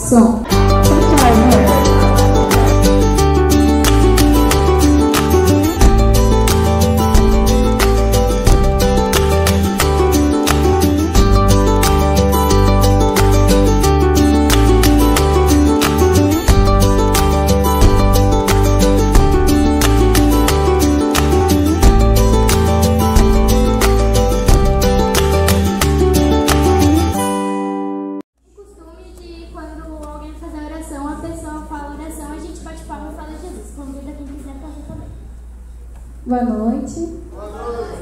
Som. Boa noite.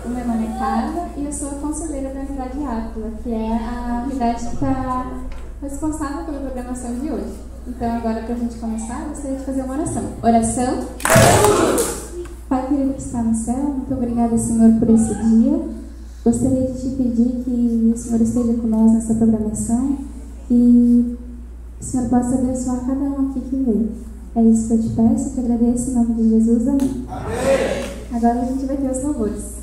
O meu nome é Carla e eu sou a conselheira da Unidade Áquila, que é a unidade que está responsável pela programação de hoje. Então, agora, para a gente começar, eu gostaria de fazer uma oração. Oração. Pai querido que está no céu, muito obrigada, Senhor, por esse dia. Gostaria de te pedir que o Senhor esteja conosco nessa programação e o Senhor possa abençoar cada um aqui que veio. É isso que eu te peço, te agradeço em nome de Jesus. Amém. Amém. Agora a gente vai ter os louvores.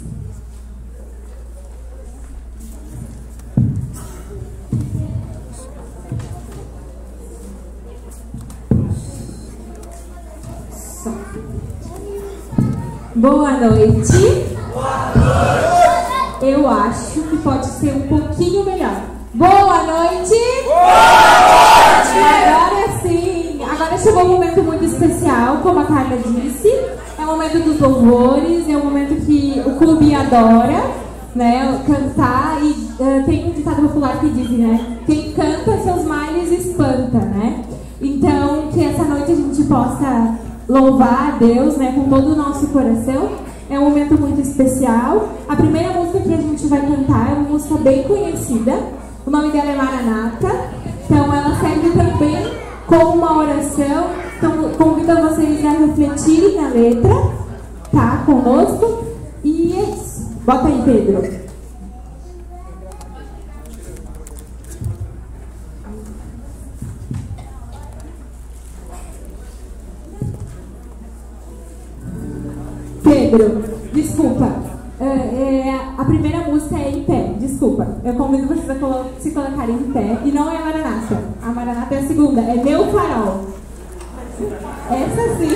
Boa noite. Boa noite. Eu acho que pode ser um pouquinho melhor. Boa noite. Boa noite. Agora sim. Agora chegou um momento muito especial, como a Carla disse. É o momento dos louvores, é o momento que o clube adora, né, cantar. E tem um ditado popular que diz, né, quem canta seus males espanta, né? Então, que essa noite a gente possa louvar a Deus, né, com todo o nosso coração. É um momento muito especial. A primeira música que a gente vai cantar é uma música bem conhecida. O nome dela é Maranata. Então, ela serve também como uma oração. Então, convido vocês a refletirem na letra, tá? Conosco. E é isso. Bota aí, Pedro. Pedro, desculpa. A primeira música é em pé, desculpa. Eu convido vocês a se colocarem em pé. E não é a Maranata. A Maranata é a segunda, é Meu Farol. Essa sim,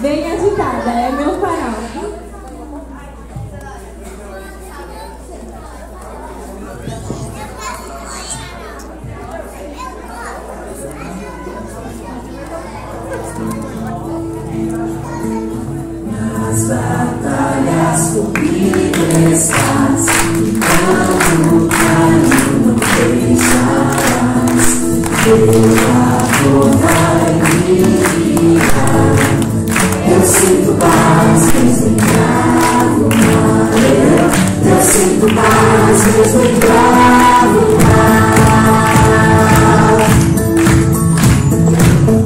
bem agitada, é Meu Farol. Nas batalhas comigo estás, enquanto caminho não deixarás. Teu amor vai me guiar. Eu sinto paz, mesmo em bravo mar. Eu sinto paz, mesmo em bravo mar.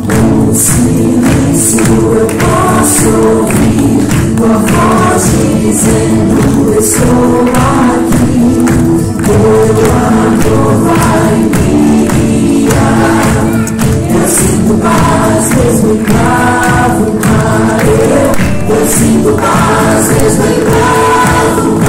No silêncio eu posso ouvir tua voz dizendo: estou aqui. Teu amor vai me guiar. Eu sinto paz mesmo em bravo mar. Eu sinto paz mesmo em bravo mar.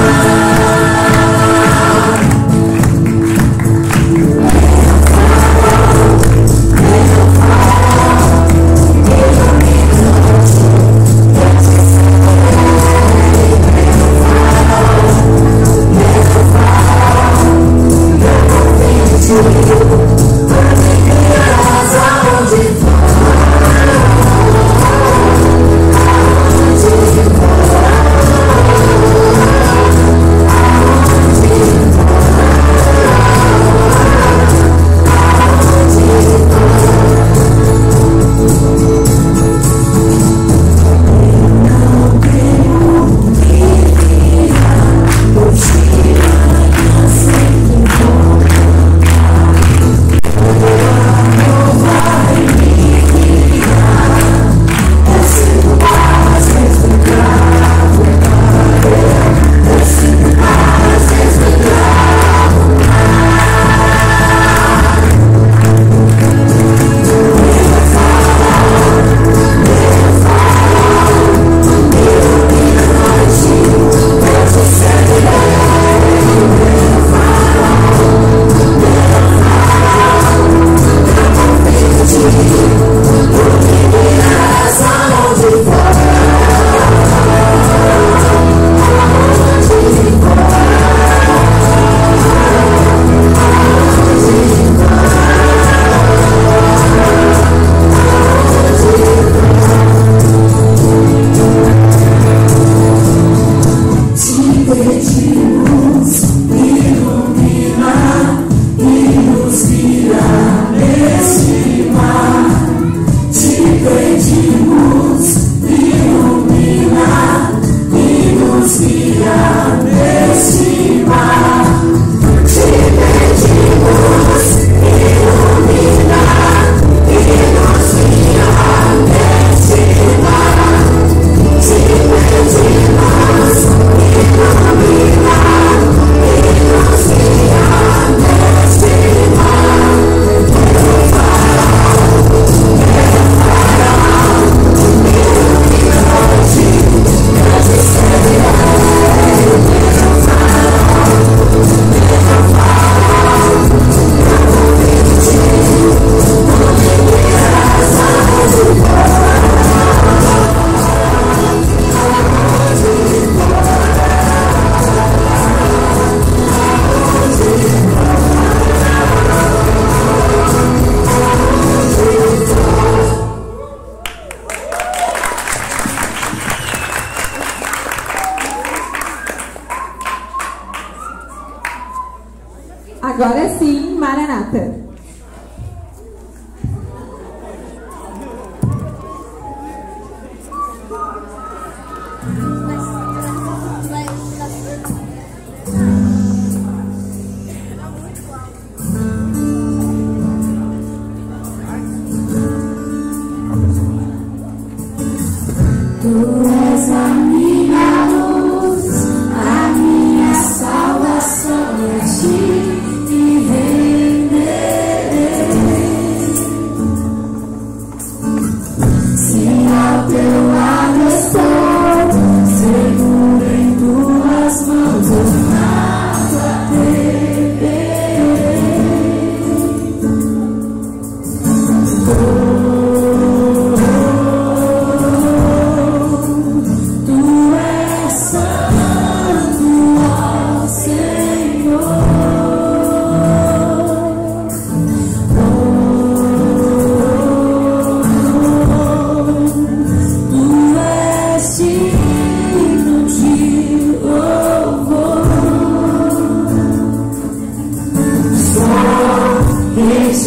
Onde for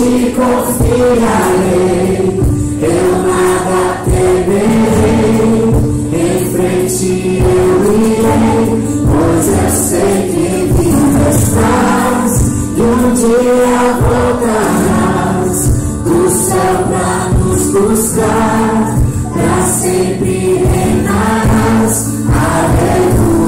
Te confiarei, eu nada temerei, em frente eu irei, pois eu sei que vivo estás, e um dia voltarás do céu pra nos buscar, pra sempre reinarás, aleluia.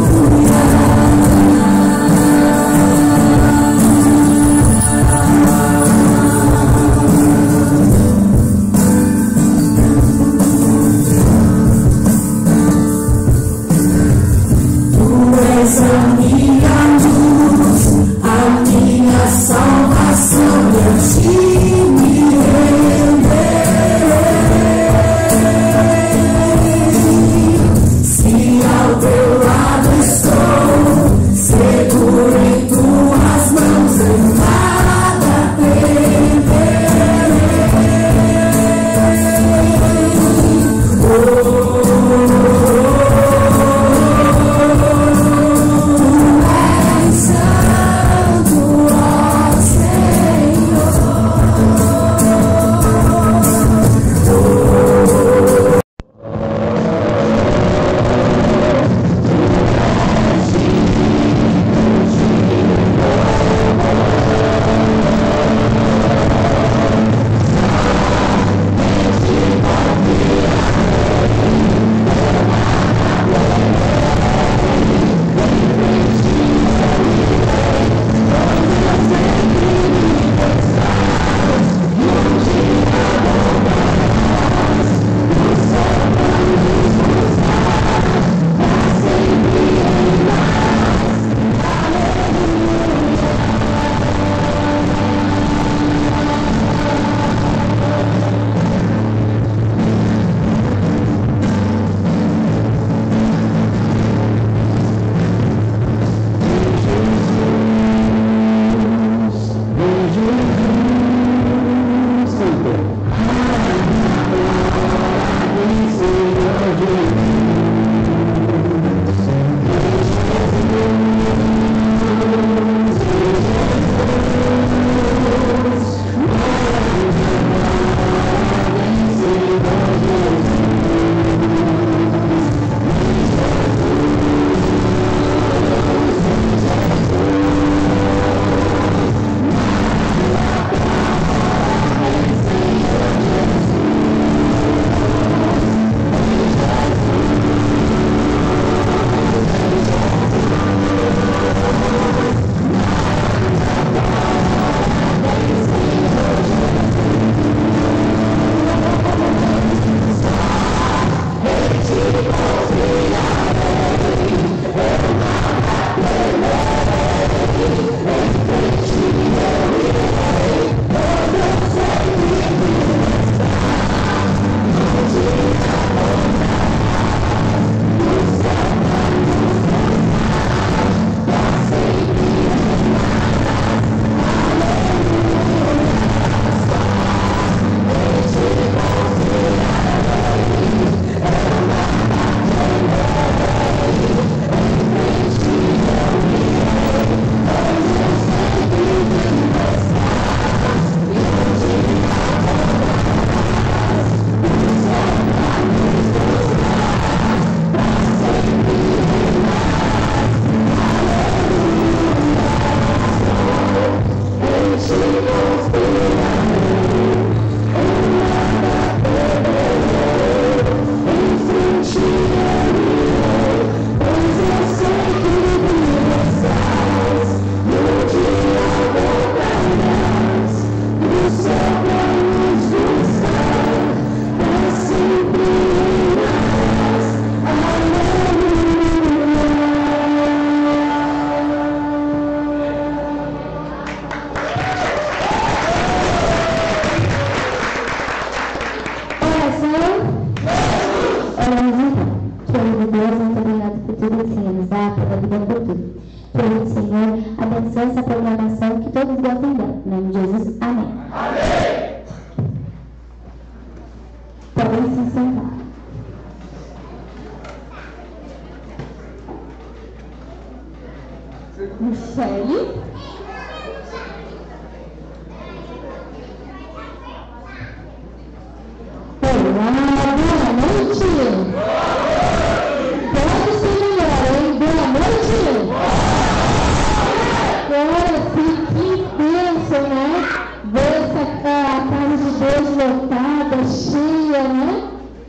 lotada, cheia, né?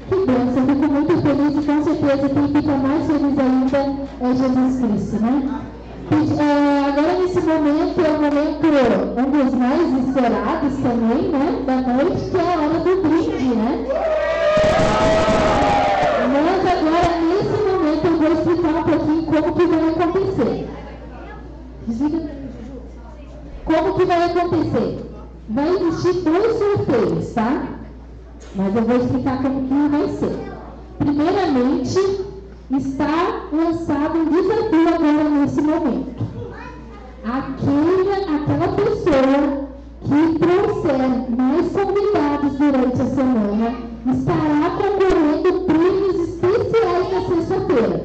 Que bênção, fico muito feliz e com certeza quem fica mais feliz ainda é Jesus Cristo, né? Agora nesse momento é o momento, um dos mais esperados também, né? Da noite, que é a hora do brinde, né? Mas agora nesse momento eu vou explicar um pouquinho como que vai acontecer. Como que vai acontecer? Vai existir 2 sorteios, tá? Mas eu vou explicar como que vai ser. Primeiramente, está lançado um desafio agora nesse momento. Aquela pessoa que trouxer mais convidados durante a semana estará concorrendo prêmios especiais na sexta-feira.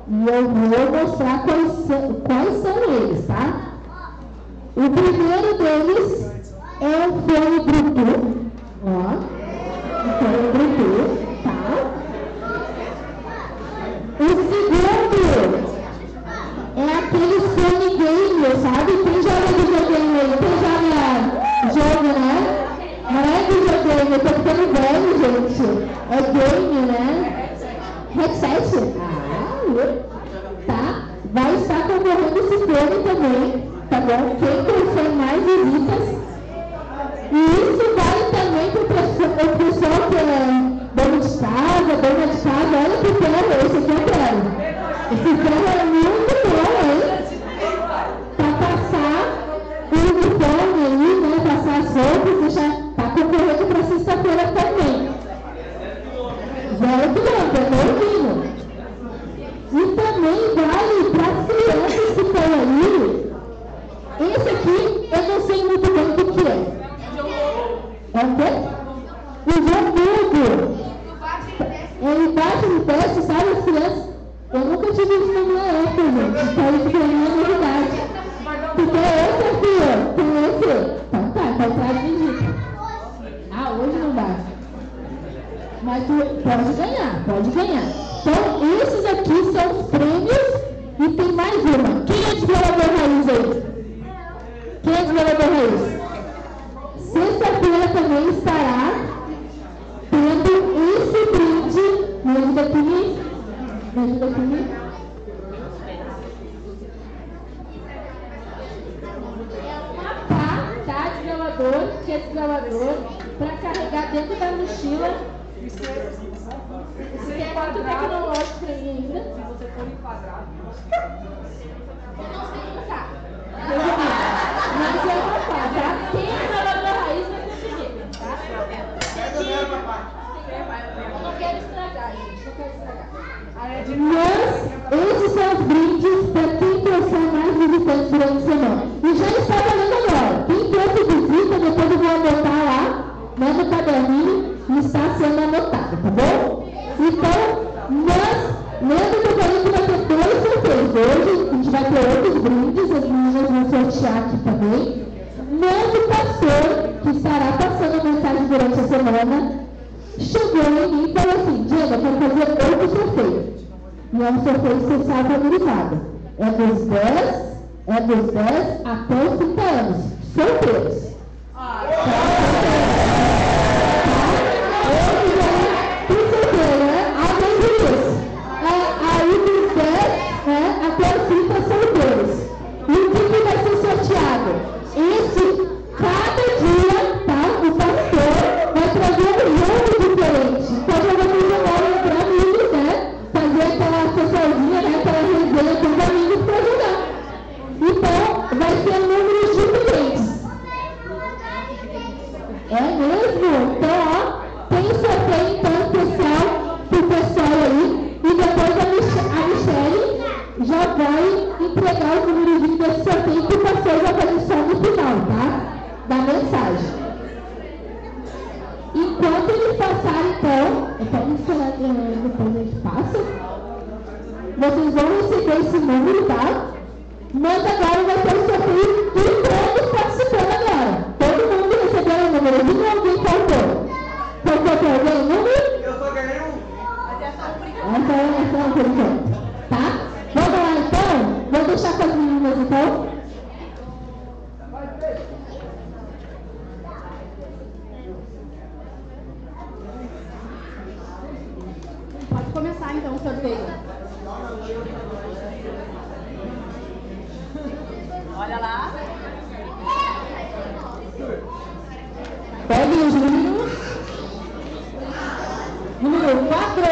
E eu vou mostrar quais são eles, tá? O primeiro deles é o fone Bluetooth. Ó, o fone Bluetooth, tá? O segundo é aquele fone gamer, sabe? Quem joga videogame aí? Quem joga jogo, né? Não é videogame, eu tô ficando velho, gente. É game, né? Headset? Tá? Vai estar concorrendo esse fone também, tá bom? Quem trouxer mais visitas. E isso vale também para o pessoal que é dono de casa, dona de casa. Olha que ferro, esse aqui eu quero. Esse ferro é muito bom, hein? Para passar o uniforme aí, né? Passar as roupas, já está concorrendo para sexta-feira também. 0 quilômetros, é novinho. E também vale para as crianças que estão ali. Esse aqui eu não sei muito bem o que é. É o quê? O jogo. Ele bate no teste, sabe, as crianças? Eu nunca tive isso na minha época, gente. Então isso pra mim é novidade. Porque esse aqui, ó. Tem esse. Então tá, então traz visita. Ah, hoje não dá. Mas tu pode ganhar, pode ganhar. Então, esses aqui são os prêmios e tem mais uma. Quem é desvelador raiz aí? Quem é desvelador raiz? Sexta-feira também estará tendo esse brinde. Me ajuda aqui? Me ajuda aqui? É uma pá, tá? Desvelador, que é desvelador, para carregar dentro da mochila. Isso é muito tecnológico para mim ainda. Se você for enquadrado. Eu não sei tocar. Mas é uma pá, tá? Quem é desvelador raiz vai conseguir, tá? Eu não quero estragar, gente. Não quero estragar. Mas esses são os brindes para quem trouxer mais visitantes durante a semana. E já está valendo agora. Quem trouxe visita, depois eu vou anotar lá, né, no caderninho, e está sendo anotado, tá bom? Então, lembra que eu falei que vai ter 2 sorteios. Hoje a gente vai ter outros brindes, as meninas vão sortear aqui também. Mas o pastor, que estará passando a mensagem durante a semana, chegou em mim e falou assim: Diana, eu quero fazer outro sorteio. E é um sorteio especial valorizado. É dos 10 até os 30 anos. Solteiros. Aí dos 10 até os 30 solteiros. E o que vai ser sorteado? Cada dia, tá? O pastor vai trazer um jogo diferente. Pode jogar com os amigos para amigos, né? Fazer aquela socialzinha, né? Aquela resenha com os amigos para jogar. Então, vai ser números diferentes. É mesmo? Então, ó, tem sorteio então especial pro pessoal aí. E depois a Michele já vai entregar os números desse sorteio que o pastor vai fazer só no final, tá? Da mensagem. Enquanto eles passarem, então, pode esperar depois a gente passa. Vocês vão receber esse número, tá? Mas agora vai ter o sorteio de todos participando agora. Todo mundo recebeu o número. E alguém faltou? Faltou para alguém o número? Eu só ganhei um. Essa é a por enquanto. Tá? Vamos lá então? Vou deixar com as meninas então. começar então o sorteio. Olha lá. Pegue os números. Número 4.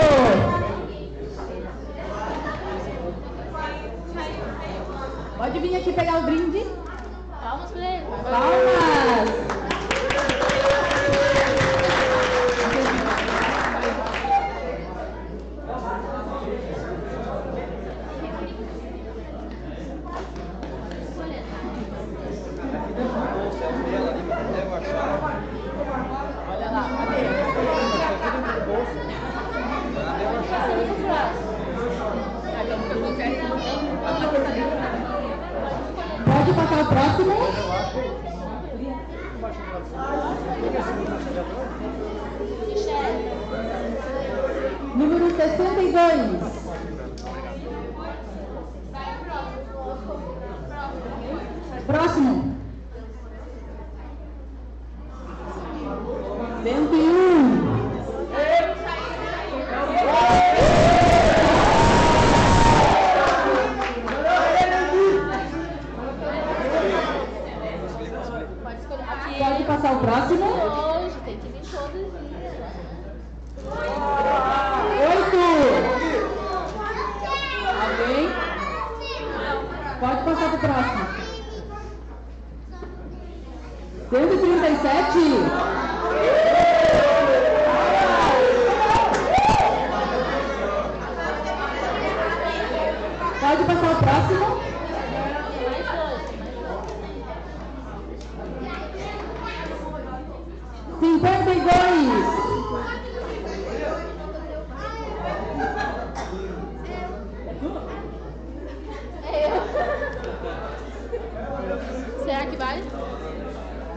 Pode vir aqui pegar o brinde. Palmas pra ele. Palmas. Olha lá, cadê? Pode passar o próximo. Número 62. Próximo. 101. Pode passar o próximo. Hoje tem que vir todos. 8. Alguém? Pode passar para o próximo. 137. Pode passar o próximo. 52. Será que vai?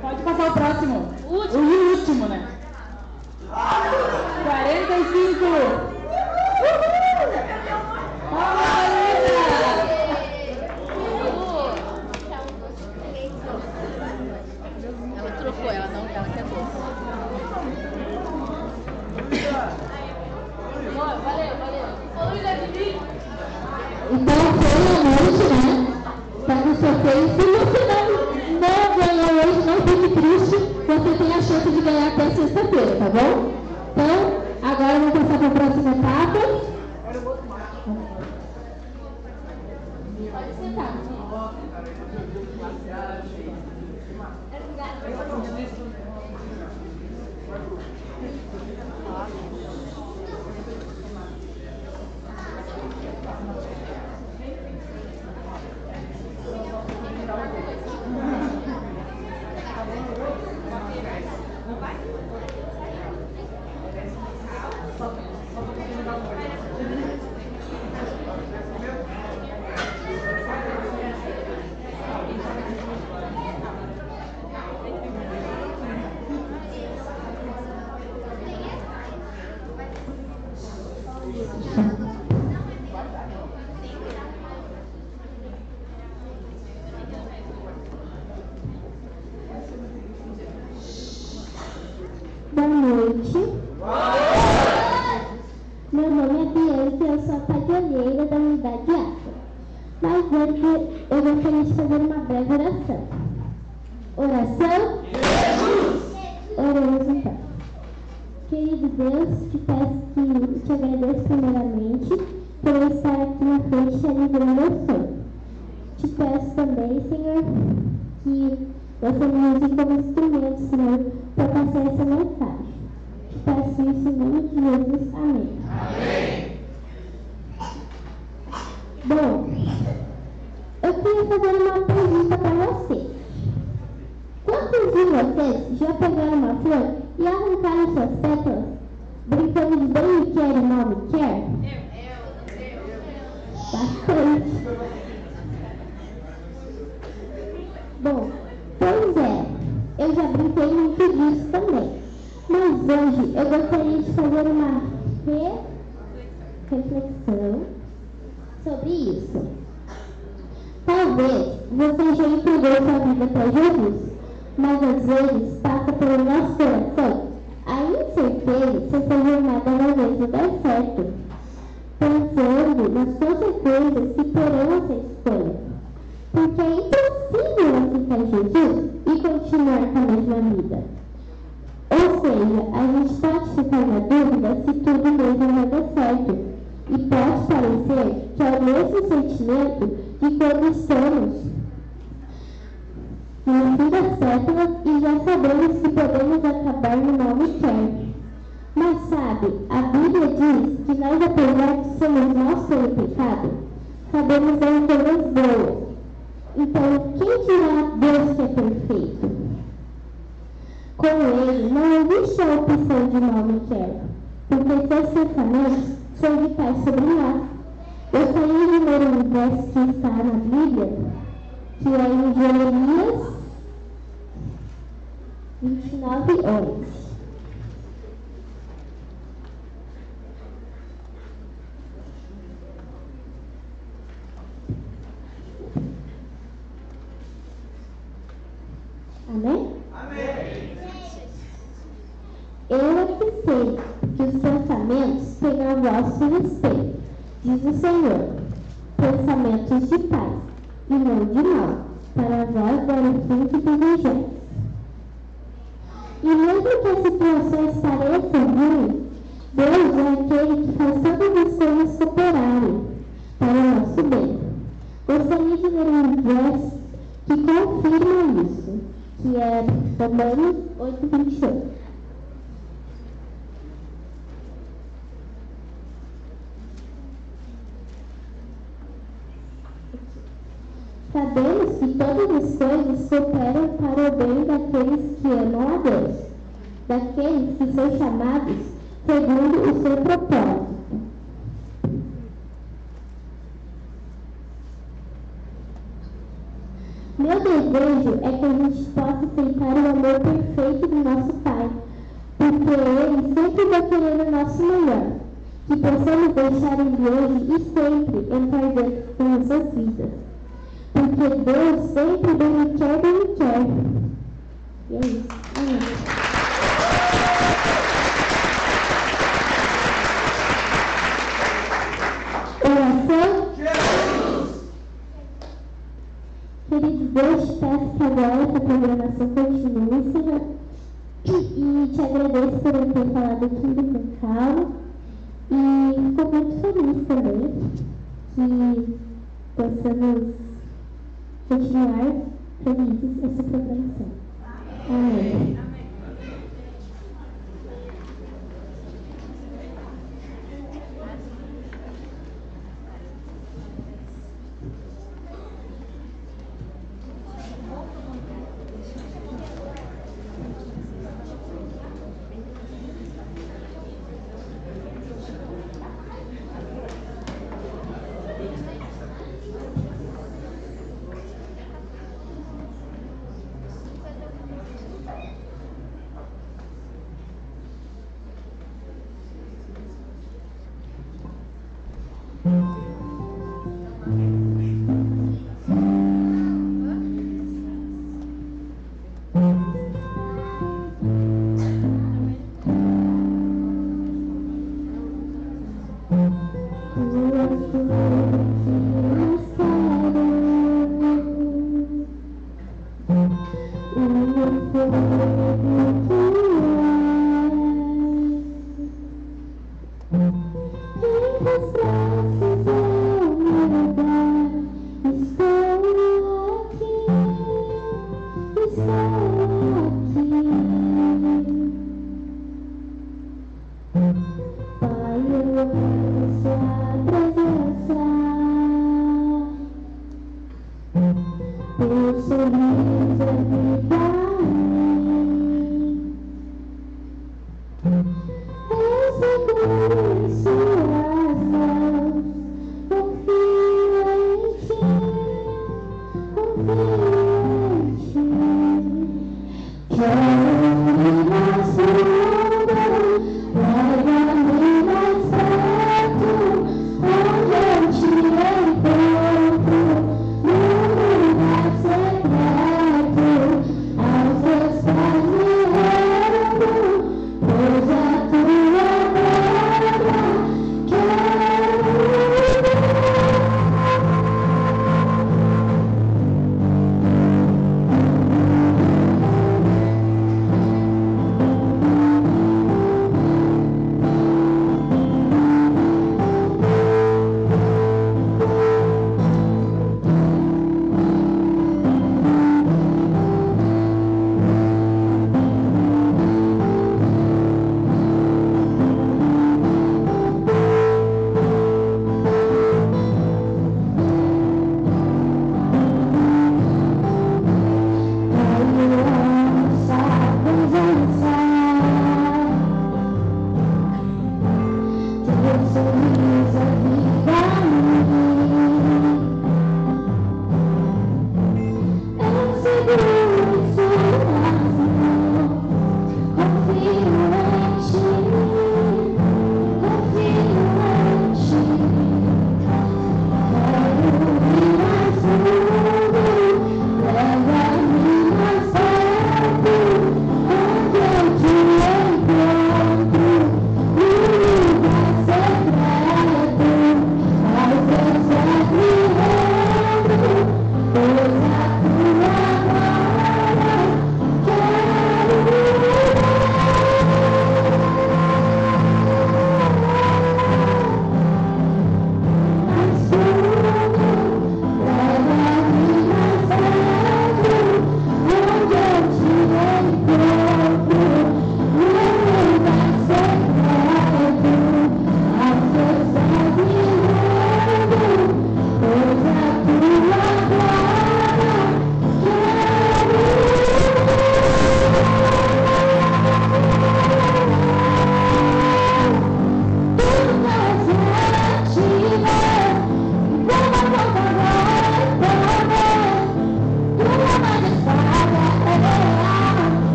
Pode passar o próximo. O último. O último, né? 45. Ela trocou, ela não, ela quer bolsa. Valeu, valeu. Então foi a noite, né? Tá no sorteio. Se você não ganhou hoje, não fique triste. Você tem a chance de ganhar até sexta-feira, tá bom? Então, agora vamos passar para a próxima etapa. Pode sentar. Boa noite. Meu nome é Bianca e eu sou a padroeira da unidade A. Mas antes eu gostaria de fazer uma breve oração. Oração? Oremos então. Querido Deus, te agradeço primeiramente por eu estar aqui na frente realizando meu sonho. Te peço também, Senhor, que você me use como instrumento, Senhor, para passar essa mensagem. Te peço isso em nome de Jesus. Amém. Amém. Bom, eu queria fazer uma pergunta para você. Quantos de vocês já pegaram uma flor e arrancaram suas pétalas, brincando de bem me quer e mal me quer? Bastante. Bom, pois é, eu já brinquei muito disso também. Mas hoje eu gostaria de fazer uma reflexão sobre isso. Talvez você já entregou sua vida para Jesus, mas às vezes passa pelo nosso coração a incerteza se essa jornada às vezes vai dar certo. seja, a gente pode ficar na dúvida se tudo mesmo vai dar certo. E pode parecer que é o mesmo sentimento de quando estamos no fim da século e já sabemos que podemos acabar no mal quer. Mas sabe, a Bíblia diz que nós, apesar de sermos maus pelo pecado, sabemos as coisas boas. Então, quem dirá Deus que é perfeito? Com ele, não existe a opção de mal me quer, porque seus pensamentos são vitais sobre nós. Eu queria ler um verso que está na Bíblia, que é em Jeremias 29:11. Amém? Amém. Eu é que sei que os pensamentos têm a vosso respeito, diz o Senhor, pensamentos de paz e não de mal, para vós dar o fim que desejais. E mesmo que as situações pareçam ruins, Deus é aquele que faz todas as coisas cooperarem para o nosso bem. Gostaria de ler um verso que confirma isso, que é Romanos 8:28. Sabemos que todas as coisas cooperam para o bem daqueles que amam a Deus, daqueles que são chamados segundo o seu propósito. Meu desejo é que a gente possa aceitar o amor perfeito do nosso Pai, porque Ele sempre vai querer o nosso melhor, que possamos deixar Ele hoje e sempre entrar dentro de nossas vidas. Porque Deus sempre bem me quer. E é isso. Amém. Oração. Queridos Deus, te peço que agora essa programação continue, Senhor. E te agradeço por eu ter falado tudo com calma. E fico muito feliz também que possamos continuar felizes essa programação. Amém.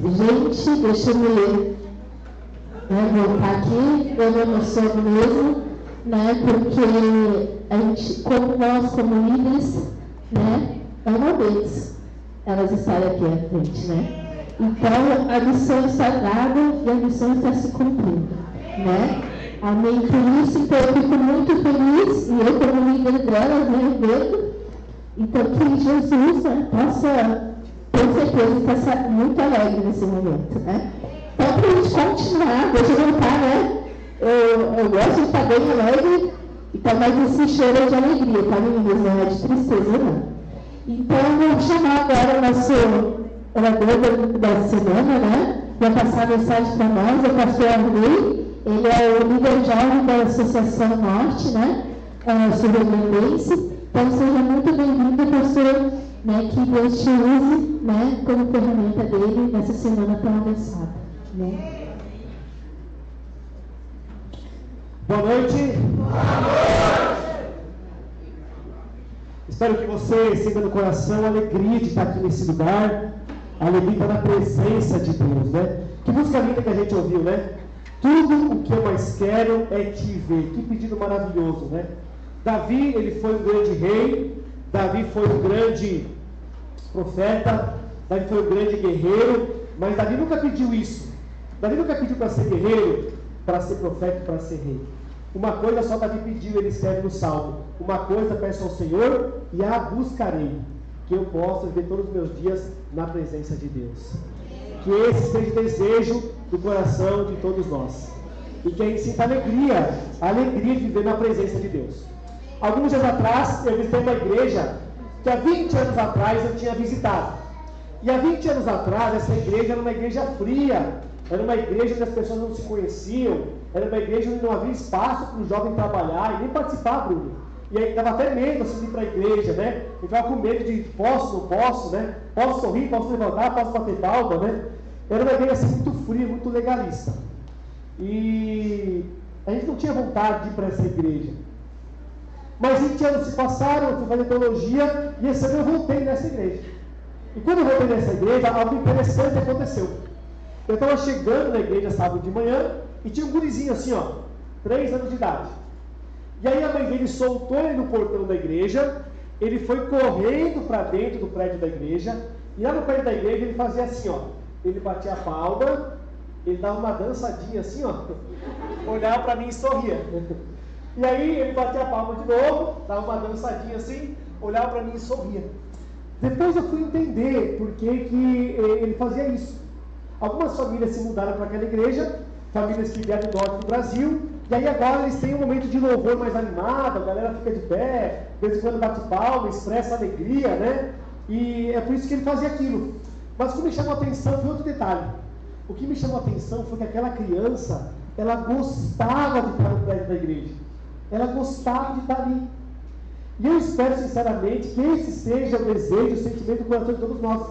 Gente, deixa eu me ler. Voltar aqui, eu me emociono mesmo, né? Porque a gente, como nós, como líderes, né? É uma vez elas estarem aqui à frente, né? Então, a missão está dada e a missão está se cumprindo, né? Amém. Por isso, então, eu fico muito feliz, e eu como líder delas, né? Vendo. Então, que Jesus, né, possa, com certeza, estar muito alegre nesse momento, né? Então, para a gente continuar, deixa eu voltar, né? Eu gosto de estar bem alegre, então, mas esse choro é de alegria, tá, meninas? Não é de tristeza, não. Então, eu vou chamar agora o nosso orador da semana, né? Vai passar a mensagem para nós, é o pastor Arley. Ele é o líder jovem da Associação Norte, né? Sul-Rio-Grandense. Então, seja muito bem-vindo, pastor, né? Que Deus te use, né? Como ferramenta dele nessa semana tão abençoada, né? Boa noite. Boa noite. Espero que você sinta no coração a alegria de estar aqui nesse lugar, a alegria de estar na presença de Deus, né? Que música linda que a gente ouviu, né? Tudo o que eu mais quero é te ver. Que pedido maravilhoso, né? Davi, ele foi um grande rei, Davi foi um grande profeta, Davi foi um grande guerreiro, mas Davi nunca pediu isso. Davi nunca pediu para ser guerreiro, para ser profeta e para ser rei. Uma coisa só Davi pediu, ele escreve no Salmo: uma coisa peço ao Senhor e a buscarei, que eu possa viver todos os meus dias na presença de Deus. Que esse seja o desejo do coração de todos nós, e que a gente sinta alegria, a alegria de viver na presença de Deus. Alguns dias atrás, eu visitei uma igreja que há 20 anos atrás eu tinha visitado. E há 20 anos atrás, essa igreja era uma igreja fria, era uma igreja onde as pessoas não se conheciam, era uma igreja onde não havia espaço para o jovem trabalhar e nem participar, Bruno. E aí dava até medo assim de ir para a igreja, né? Eu ficava com medo de posso, não posso, né? Posso sorrir, posso levantar, posso bater palma, né? Era uma igreja assim muito fria, muito legalista. E a gente não tinha vontade de ir para essa igreja. Mas 20 anos se passaram, eu fui fazer teologia e esse ano eu voltei nessa igreja. E quando eu voltei nessa igreja, algo interessante aconteceu. Eu estava chegando na igreja sábado de manhã e tinha um gurizinho assim, ó, 3 anos de idade. E aí a mãe dele soltou ele no portão da igreja, ele foi correndo para dentro do prédio da igreja, e lá no prédio da igreja ele fazia assim, ó, ele batia a palma, ele dava uma dançadinha assim, ó, olhava para mim e sorria. E aí ele batia a palma de novo, dava uma dançadinha assim, olhava para mim e sorria. Depois eu fui entender por que ele fazia isso. Algumas famílias se mudaram para aquela igreja, famílias que vieram do norte do Brasil, e aí agora eles têm um momento de louvor mais animado, a galera fica de pé, de vez em quando bate palma, expressa alegria, né? E é por isso que ele fazia aquilo. Mas o que me chamou a atenção foi outro detalhe. O que me chamou a atenção foi que aquela criança, ela gostava de estar no prédio da igreja. Ela gostava de estar ali. E eu espero sinceramente que esse seja o desejo, o sentimento do coração de todos nós.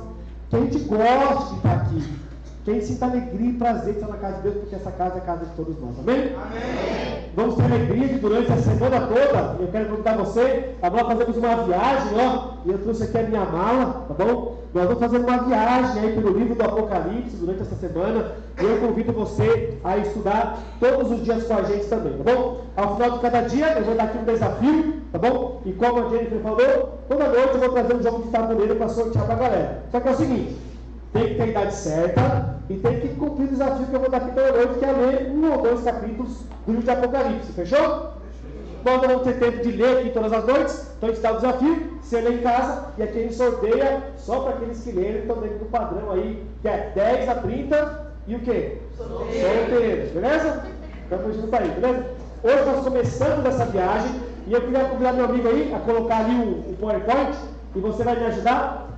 Que a gente goste de estar aqui. Que a gente sinta alegria e prazer de estar na casa de Deus, porque essa casa é a casa de todos nós. Amém? Amém. Vamos ter alegria de durante a semana toda. Eu quero convidar você. Nós fazemos uma viagem, ó. E eu trouxe aqui a minha mala, tá bom? Nós vamos fazer uma viagem aí pelo livro do Apocalipse durante essa semana. E eu convido você a estudar todos os dias com a gente também, tá bom? Ao final de cada dia eu vou dar aqui um desafio, tá bom? E como a Jennifer falou, toda noite eu vou trazer um jogo de tabuleiro para sortear para a galera. Só que é o seguinte, tem que ter a idade certa e tem que cumprir o desafio que eu vou dar aqui toda noite, que é ler 1 ou 2 capítulos do livro de Apocalipse, fechou? Nós não vamos ter tempo de ler aqui todas as noites, então a gente dá o desafio, você lê em casa, e aqui a gente sorteia só para aqueles que lerem, estão dentro do padrão aí, que é 10 a 30 e o quê? Solteiros, beleza? Estamos juntos aí, beleza? Hoje nós começamos essa viagem, e eu queria convidar meu amigo aí a colocar ali o PowerPoint, e você vai me ajudar.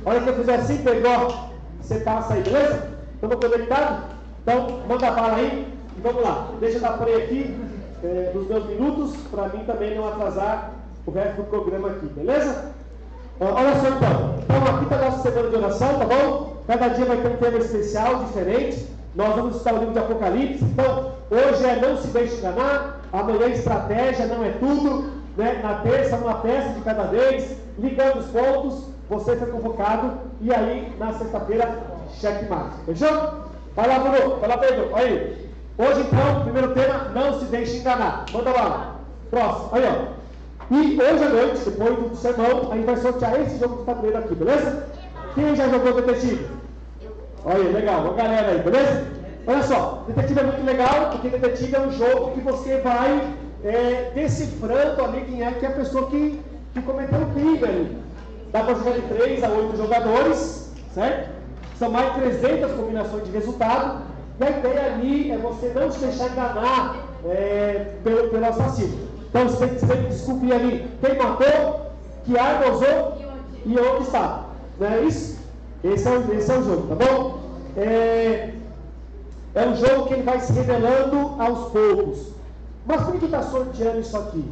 A hora que eu fizer assim, pegou, você passa aí, beleza? Estamos conectados? Então, manda a bala aí, e vamos lá. Deixa eu dar play aqui, dos meus minutos, para mim também não atrasar o resto do programa aqui, beleza? Olha só então aqui está a nossa semana de oração, tá bom? Cada dia vai ter um tema especial, diferente. Nós vamos estudar o livro de Apocalipse, então hoje é não se deixe enganar, amanhã é estratégia, não é tudo, né? Na terça, uma peça de cada vez, ligando os pontos, você foi convocado, e aí na sexta-feira checkmate. Fechou? Vai lá, Bruno. Vai lá, Pedro. Aí. Hoje, então, primeiro tema, não se deixe enganar. Manda lá. Próximo. Aí, ó. E hoje à noite, depois do sermão, a gente vai sortear esse jogo de tabuleiro aqui, beleza? Quem já jogou detetive? Olha aí, legal. Uma galera aí, beleza? Olha só. Detetive é muito legal, porque detetive é um jogo que você vai decifrando ali quem é que é a pessoa que cometeu o crime ali. Dá para jogar de 3 a 8 jogadores, certo? São mais de 300 combinações de resultado. E a ideia ali é você não se deixar enganar pelo assassino. Então você tem que sempre descobrir ali quem matou, que arma usou e onde está. Não é isso? Esse é o jogo, tá bom? É um jogo que ele vai se revelando aos poucos. Mas por que está sorteando isso aqui?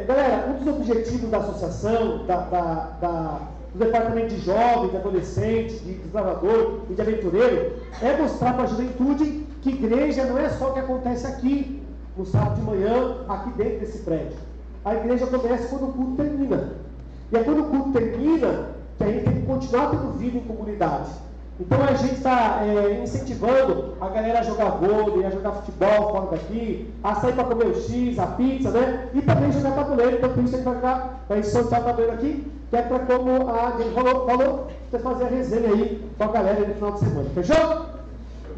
Galera, um dos objetivos da associação, do departamento de jovens, de adolescentes, de desbravador e de aventureiro, é mostrar para a juventude que igreja não é só o que acontece aqui, no sábado de manhã, aqui dentro desse prédio. A igreja começa quando o culto termina. E é quando o culto termina que a gente tem que continuar tendo vida em comunidade. Então a gente está incentivando a galera a jogar vôlei, a jogar futebol fora daqui, a sair para comer o X, a pizza, né? E também jogar tabuleiro. Então por isso a gente vai sortear o tabuleiro aqui, que é para, como a gente falou, você fazer a resenha aí com a galera no final de semana. Fechou?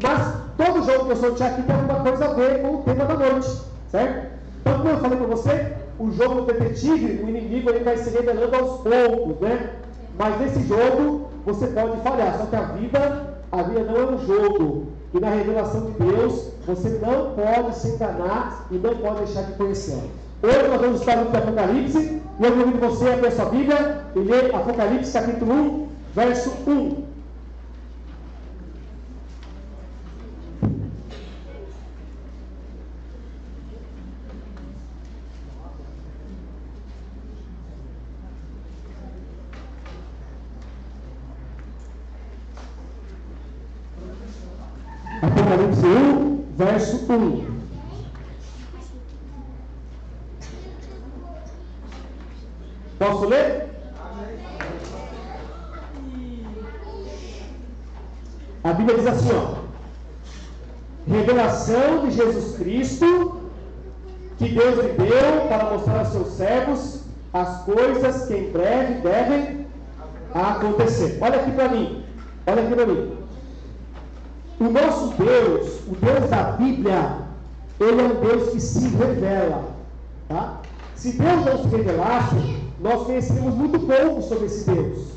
Mas todo jogo que eu sortear aqui tem alguma coisa a ver com o tema da noite, certo? Então, como eu falei para você, o jogo do detetive, o inimigo ele vai se revelando aos poucos, né? Mas nesse jogo você pode falhar, só que a vida não é um jogo. E na revelação de Deus, você não pode se enganar e não pode deixar de conhecer. Hoje nós vamos estar no livro de Apocalipse, e eu convido você a abrir a sua Bíblia e ler Apocalipse capítulo 1, verso 1. Apocalipse 1, verso 1. Posso ler? A Bíblia diz assim, ó: revelação de Jesus Cristo, que Deus lhe deu para mostrar aos seus servos as coisas que em breve devem acontecer. Olha aqui para mim. Olha aqui para mim. O nosso Deus, o Deus da Bíblia, ele é um Deus que se revela, tá? Se Deus não se revelasse, nós conheceríamos muito pouco sobre esse Deus.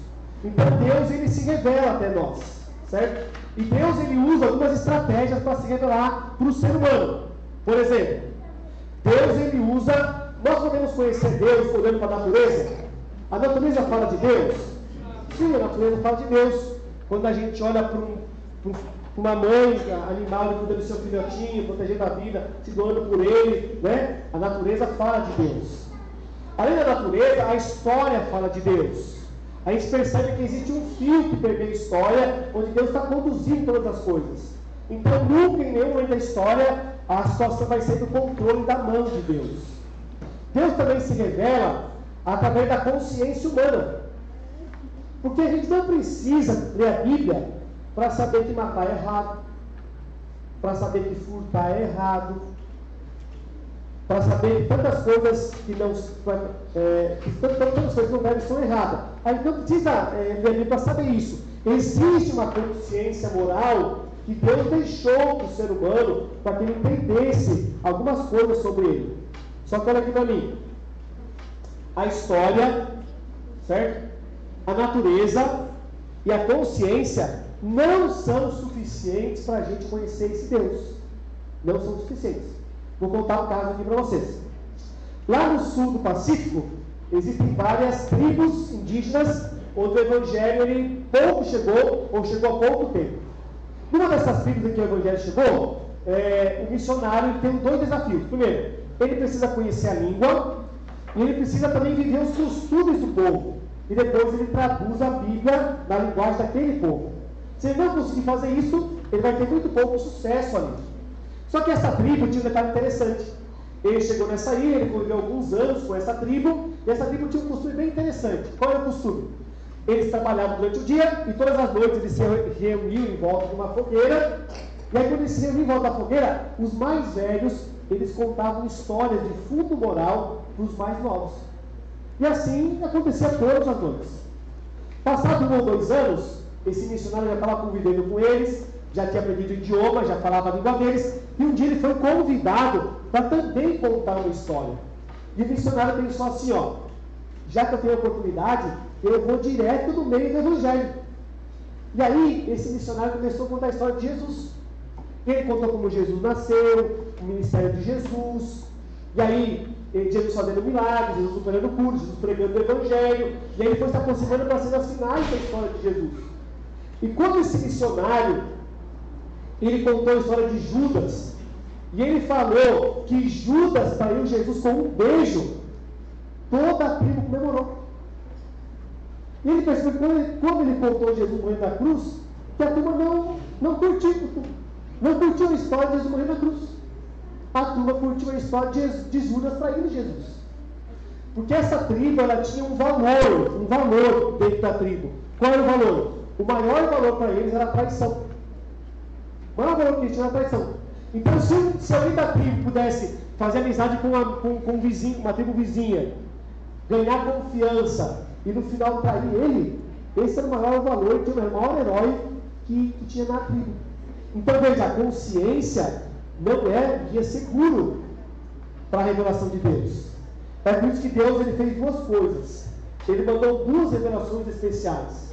Então Deus, ele se revela até nós, certo? E Deus, ele usa algumas estratégias para se revelar para o ser humano. Por exemplo, Deus, ele usa... Nós podemos conhecer Deus olhando para a natureza? A natureza fala de Deus? Sim, a natureza fala de Deus. Quando a gente olha para uma mãe animal cuidando do seu filhotinho, protegendo a vida, se doando por ele, né? A natureza fala de Deus. Além da natureza, a história fala de Deus. A gente percebe que existe um fio que permeia a história, onde Deus está conduzindo todas as coisas. Então, nunca em nenhum momento da história, a situação vai ser do controle da mão de Deus. Deus também se revela através da consciência humana. Porque a gente não precisa ler a Bíblia para saber que matar é errado, para saber que furtar é errado, para saber que tantas coisas que não são erradas. A gente não precisa ler a Bíblia para saber isso. Existe uma consciência moral que Deus deixou para o ser humano para que ele entendesse algumas coisas sobre ele. Só que olha aqui para mim. A história, certo? A natureza e a consciência não são suficientes para a gente conhecer esse Deus. Não são suficientes. Vou contar um caso aqui para vocês. Lá no sul do Pacífico, existem várias tribos indígenas onde o Evangelho ele pouco chegou, ou chegou há pouco tempo. Numa dessas tribos em que o Evangelho chegou, o missionário tem dois desafios. Primeiro, ele precisa conhecer a língua e ele precisa também viver os costumes do povo. E depois ele traduz a Bíblia na linguagem daquele povo. Se ele não conseguir fazer isso, ele vai ter muito pouco sucesso ali. Só que essa tribo tinha um detalhe interessante. Ele chegou nessa ilha, ele conviveu alguns anos com essa tribo, e essa tribo tinha um costume bem interessante. Qual era o costume? eles trabalhavam durante o dia e todas as noites eles se reuniam em volta de uma fogueira. E aí quando eles se reuniam em volta da fogueira, os mais velhos, eles contavam histórias de fundo moral para os mais novos. E assim acontecia todas as noites. Passado 1 ou 2 anos, esse missionário já estava convivendo com eles, já tinha aprendido o idioma, já falava a língua deles, e um dia ele foi convidado para também contar uma história. E o missionário pensou assim, ó, já que eu tenho a oportunidade, eu vou direto no meio do Evangelho. E aí, esse missionário começou a contar a história de Jesus. Ele contou como Jesus nasceu, o ministério de Jesus, e aí, Jesus fazendo milagres, Jesus superando curas, Jesus pregando o Evangelho, e aí ele foi se aproximando para ser as finais da história de Jesus. E quando esse missionário, ele contou a história de Judas, e ele falou que Judas traiu Jesus com um beijo, toda a tribo comemorou. E ele percebeu que quando ele contou Jesus morrendo na cruz, que a turma não curtiu a história de Jesus morrendo na cruz. A turma curtiu a história de Judas traindo Jesus. Porque essa tribo, ela tinha um valor dentro da tribo. Qual era o valor? O maior valor para eles era a traição. O maior valor que eles tinham era a traição. Então, se alguém da tribo pudesse fazer amizade com um vizinho, uma tribo vizinha, ganhar confiança e no final trair ele, esse era o maior valor, o maior herói que tinha na tribo. Então veja, a consciência não é guia seguro para a revelação de Deus. É por isso que Deus ele fez 2 coisas. Ele mandou 2 revelações especiais.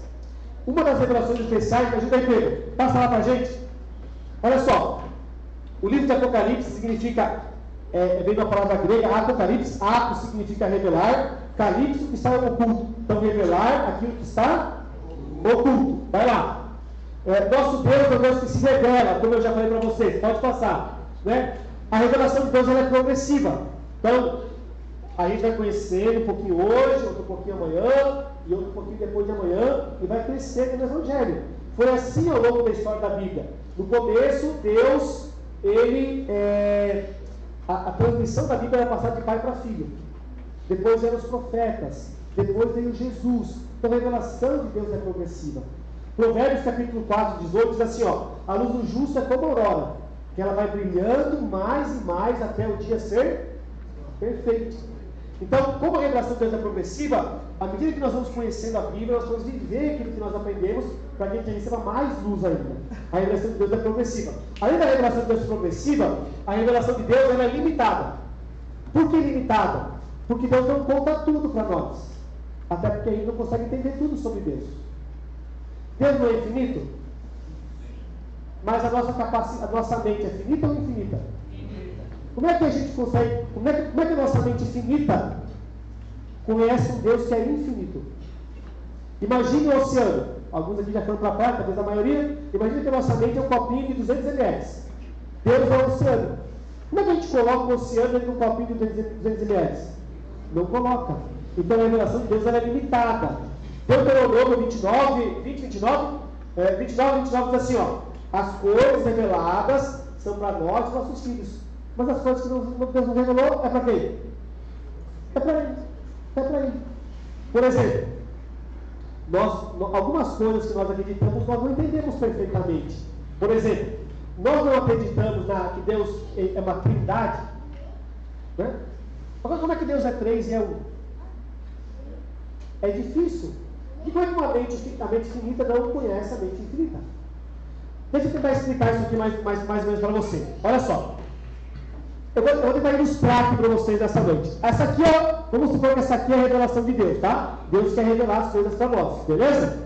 Uma das revelações especiais, me ajuda aí, Pedro, passa lá para a gente. Olha só, o livro de Apocalipse significa, vem da palavra grega, Apocalipse, apo significa revelar, Calipso que está oculto. Então, revelar aquilo que está oculto. Vai lá. Nosso Deus é o Deus que se revela, como eu já falei para vocês. Pode passar. Né? A revelação de Deus ela é progressiva. Então, a gente vai conhecer um pouquinho hoje, outro pouquinho amanhã, e outro pouquinho depois de amanhã, e vai crescer no Evangelho. Foi assim ao longo da história da Bíblia. No começo, Deus, a transmissão da Bíblia era passada de pai para filho. Depois eram os profetas, depois veio Jesus. Então a revelação de Deus é progressiva. Provérbios capítulo 4, 18 diz assim, ó, a luz do justo é como a aurora, que ela vai brilhando mais e mais até o dia ser perfeito. Então, como a revelação de Deus é progressiva, à medida que nós vamos conhecendo a Bíblia, nós vamos viver aquilo que nós aprendemos para que a gente receba mais luz ainda. A revelação de Deus é progressiva. Além da revelação de Deus ser progressiva, a revelação de Deus ela é limitada. Por que limitada? Porque Deus não conta tudo para nós. Até porque a gente não consegue entender tudo sobre Deus. Deus não é infinito? Mas a nossa mente é finita ou infinita? Como é que a gente consegue, como é que a nossa mente finita conhece um Deus que é infinito? Imagine o oceano. Alguns aqui já foram para a praia, talvez a maioria. Imagine que a nossa mente é um copinho de 200 ml. Deus é o oceano. Como é que a gente coloca o oceano dentro de um copinho de 200 ml? Não coloca. Então a revelação de Deus ela é limitada. Deuteronômio 29 diz assim, ó, as coisas reveladas são para nós e nossos filhos. Mas as coisas que Deus não revelou é para quem? É para ele. É para ele. Por exemplo, algumas coisas que nós acreditamos, nós não entendemos perfeitamente. Por exemplo, nós não acreditamos que Deus é uma trindade. Né? Agora, como é que Deus é 3 e é 1? É difícil. E como é que a mente finita não conhece a mente infinita? Deixa eu tentar explicar isso aqui mais ou menos para você. Olha só. Eu vou tentar ilustrar aqui para vocês nessa noite. Essa aqui, ó, vamos supor que essa aqui é a revelação de Deus, tá? Deus quer revelar as coisas para nós, beleza?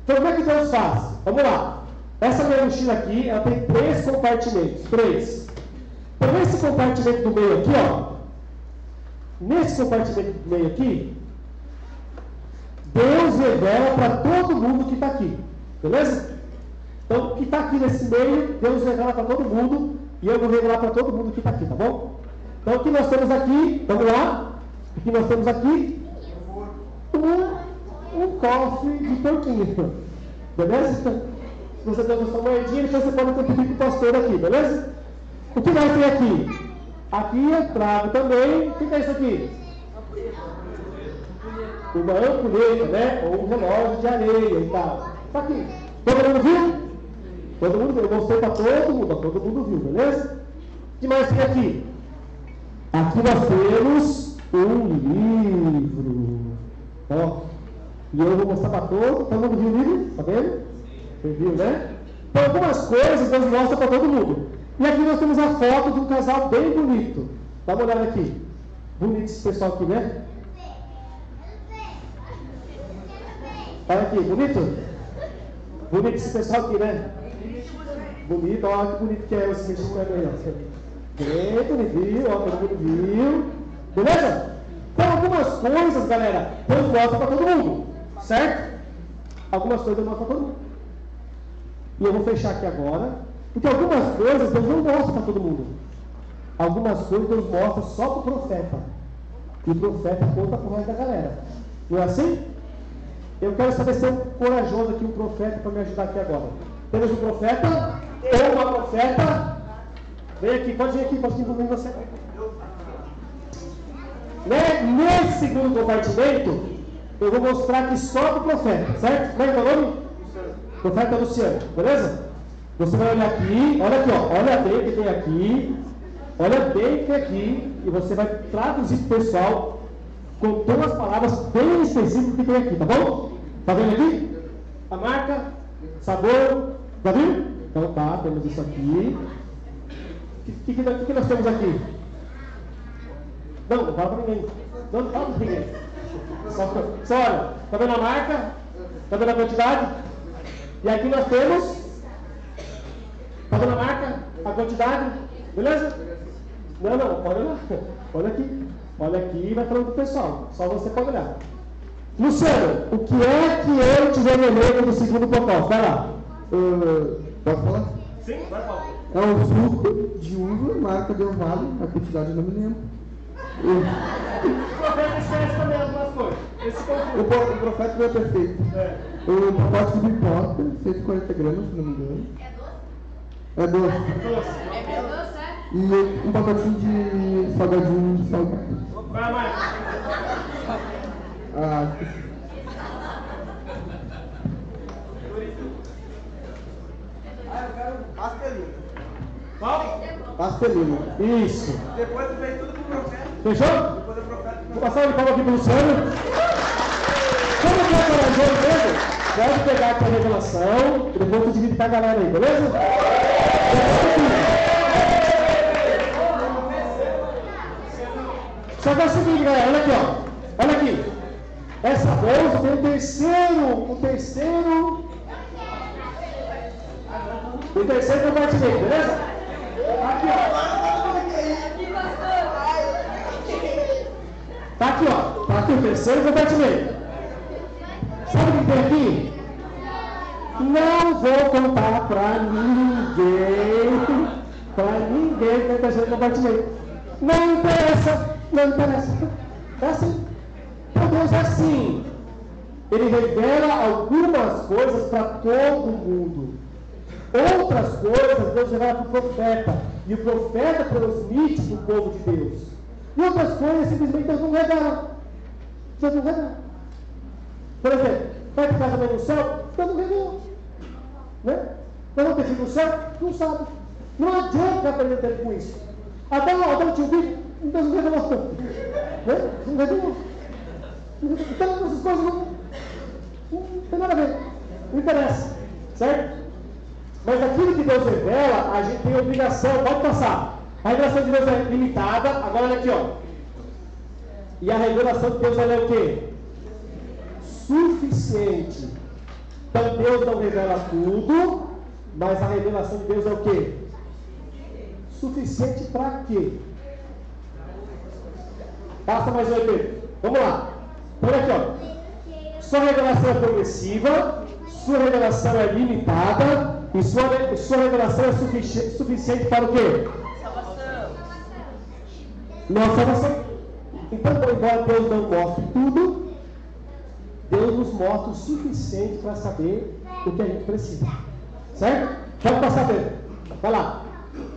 Então, como é que Deus faz? Vamos lá. Essa minha mochila aqui, ela tem 3 compartimentos. 3. Então, nesse compartimento do meio aqui, ó. Nesse compartimento do meio aqui, Deus revela para todo mundo que está aqui. Beleza? Então, o que está aqui nesse meio, Deus revela para todo mundo. E eu vou revelar para todo mundo que está aqui, tá bom? Então, o que nós temos aqui, vamos lá. O que nós temos aqui? Um cofre de porquinho. Beleza? Se você tem uma moedinha, depois você pode contribuir com o pastor aqui, beleza? O que vai ter aqui? Aqui é trago também. O que é isso aqui? uma ampulheta, né? Ou um relógio de areia e tal. Tá aqui. Todo mundo viu? Todo mundo viu. Eu mostrei para todo mundo viu, beleza? O que mais tem aqui? Aqui nós temos um livro. Ó. E eu vou mostrar para todo mundo viu o livro? Tá vendo? Você viu, né? Então, algumas coisas Deus mostra para todo mundo. E aqui nós temos a foto de um casal bem bonito. Dá uma olhada aqui. Bonito esse pessoal aqui, né? Olha aqui, bonito? Bonito esse pessoal aqui, né? Bonito, olha que bonito que é esse mexicano aí, ó. Bem bonito, viu? Ó, todo mundo viu. Beleza? Então, algumas coisas, galera, Deus mostra para todo mundo. Certo? Algumas coisas Deus mostra para todo mundo. E eu vou fechar aqui agora. Porque algumas coisas Deus não mostra para todo mundo. Algumas coisas Deus mostra só para o profeta. E o profeta conta para o resto da galera. Não é assim? Eu quero saber se é um corajoso aqui, um profeta, para me ajudar aqui agora. Temos um profeta ou uma profeta? Vem aqui, pode vir aqui, pode vir comigo você. Nesse segundo compartimento, eu vou mostrar aqui só para o profeta, certo? Como é que é o nome? Profeta Luciano, beleza? Você vai olhar aqui, olha aqui, ó, olha bem o que tem aqui, olha bem o que tem aqui, e você vai traduzir para o pessoal com duas palavras bem específicas que tem aqui, tá bom? Tá vendo aqui? A marca, sabor, já viu? Então tá, temos isso aqui. O que nós temos aqui? Não fala para ninguém. Não fala para ninguém. Só olha, tá vendo a marca? Tá vendo a quantidade? E aqui nós temos, tá vendo a marca? A quantidade? Beleza? Não, olha lá. Olha aqui e vai falando pro pessoal. Só você pode olhar. Luciano, o que é que eu te revelei no segundo propósito? Vai lá. Posso falar? Sim, vai falar. É um suco de uva, marca Del Valle, a quantidade eu não me lembro. O profeta esquece também algumas coisas. O profeta não é perfeito. O pacote de pipoca, 140 gramas, se não me engano. É doce. É doce, é? E um pacotinho de salgadinho salgado. Vai, Marcos. Eu quero pastelina. Qual? Pastelina. Isso. Depois tu vem tudo pro profeta. Fechou? Depois do profeta. Vou passar de palma aqui para o Luciano. Como que é corajoso mesmo? Pode pegar aqui a revelação e depois tu divide com a galera aí, beleza? Só que é o seguinte, galera, olha aqui, ó. Olha aqui. Essa bolsa tem o terceiro compartimento, beleza? Aqui, ó. Tá aqui, ó. Tá aqui o terceiro compartimento. Sabe o que tem aqui? Não vou contar pra ninguém. Pra ninguém que tem o terceiro compartimento. Não interessa. É assim. Então Deus é assim. Ele revela algumas coisas para todo mundo. Outras coisas Deus revela para o profeta. E o profeta transmite para o povo de Deus. E outras coisas simplesmente Deus não revela. Deus não revela. Por exemplo, vai para casa no céu? Deus não revelou. Né? Nós vamos ter filho no céu? Não sabe. Não adianta aprender tempo com isso. Adão tinha um filho? Deus não revelou. Né? Não revelou. Então essas coisas não tem nada a ver. Não interessa. Certo? Mas aquilo que Deus revela, a gente tem obrigação, pode passar. A revelação de Deus é limitada, agora olha aqui, ó. E a revelação de Deus é o quê? Suficiente. Então Deus não revela tudo, mas a revelação de Deus é o quê? Suficiente para quê? Basta mais um EP. Vamos lá. Olha aqui, ó. Sua revelação é progressiva, sua revelação é limitada e sua revelação é suficiente para o quê? Salvação. Nossa salvação. Então, embora Deus não mostre tudo, Deus nos mostra o suficiente para saber o que a gente precisa. Certo? Pode passar dentro. Vai lá.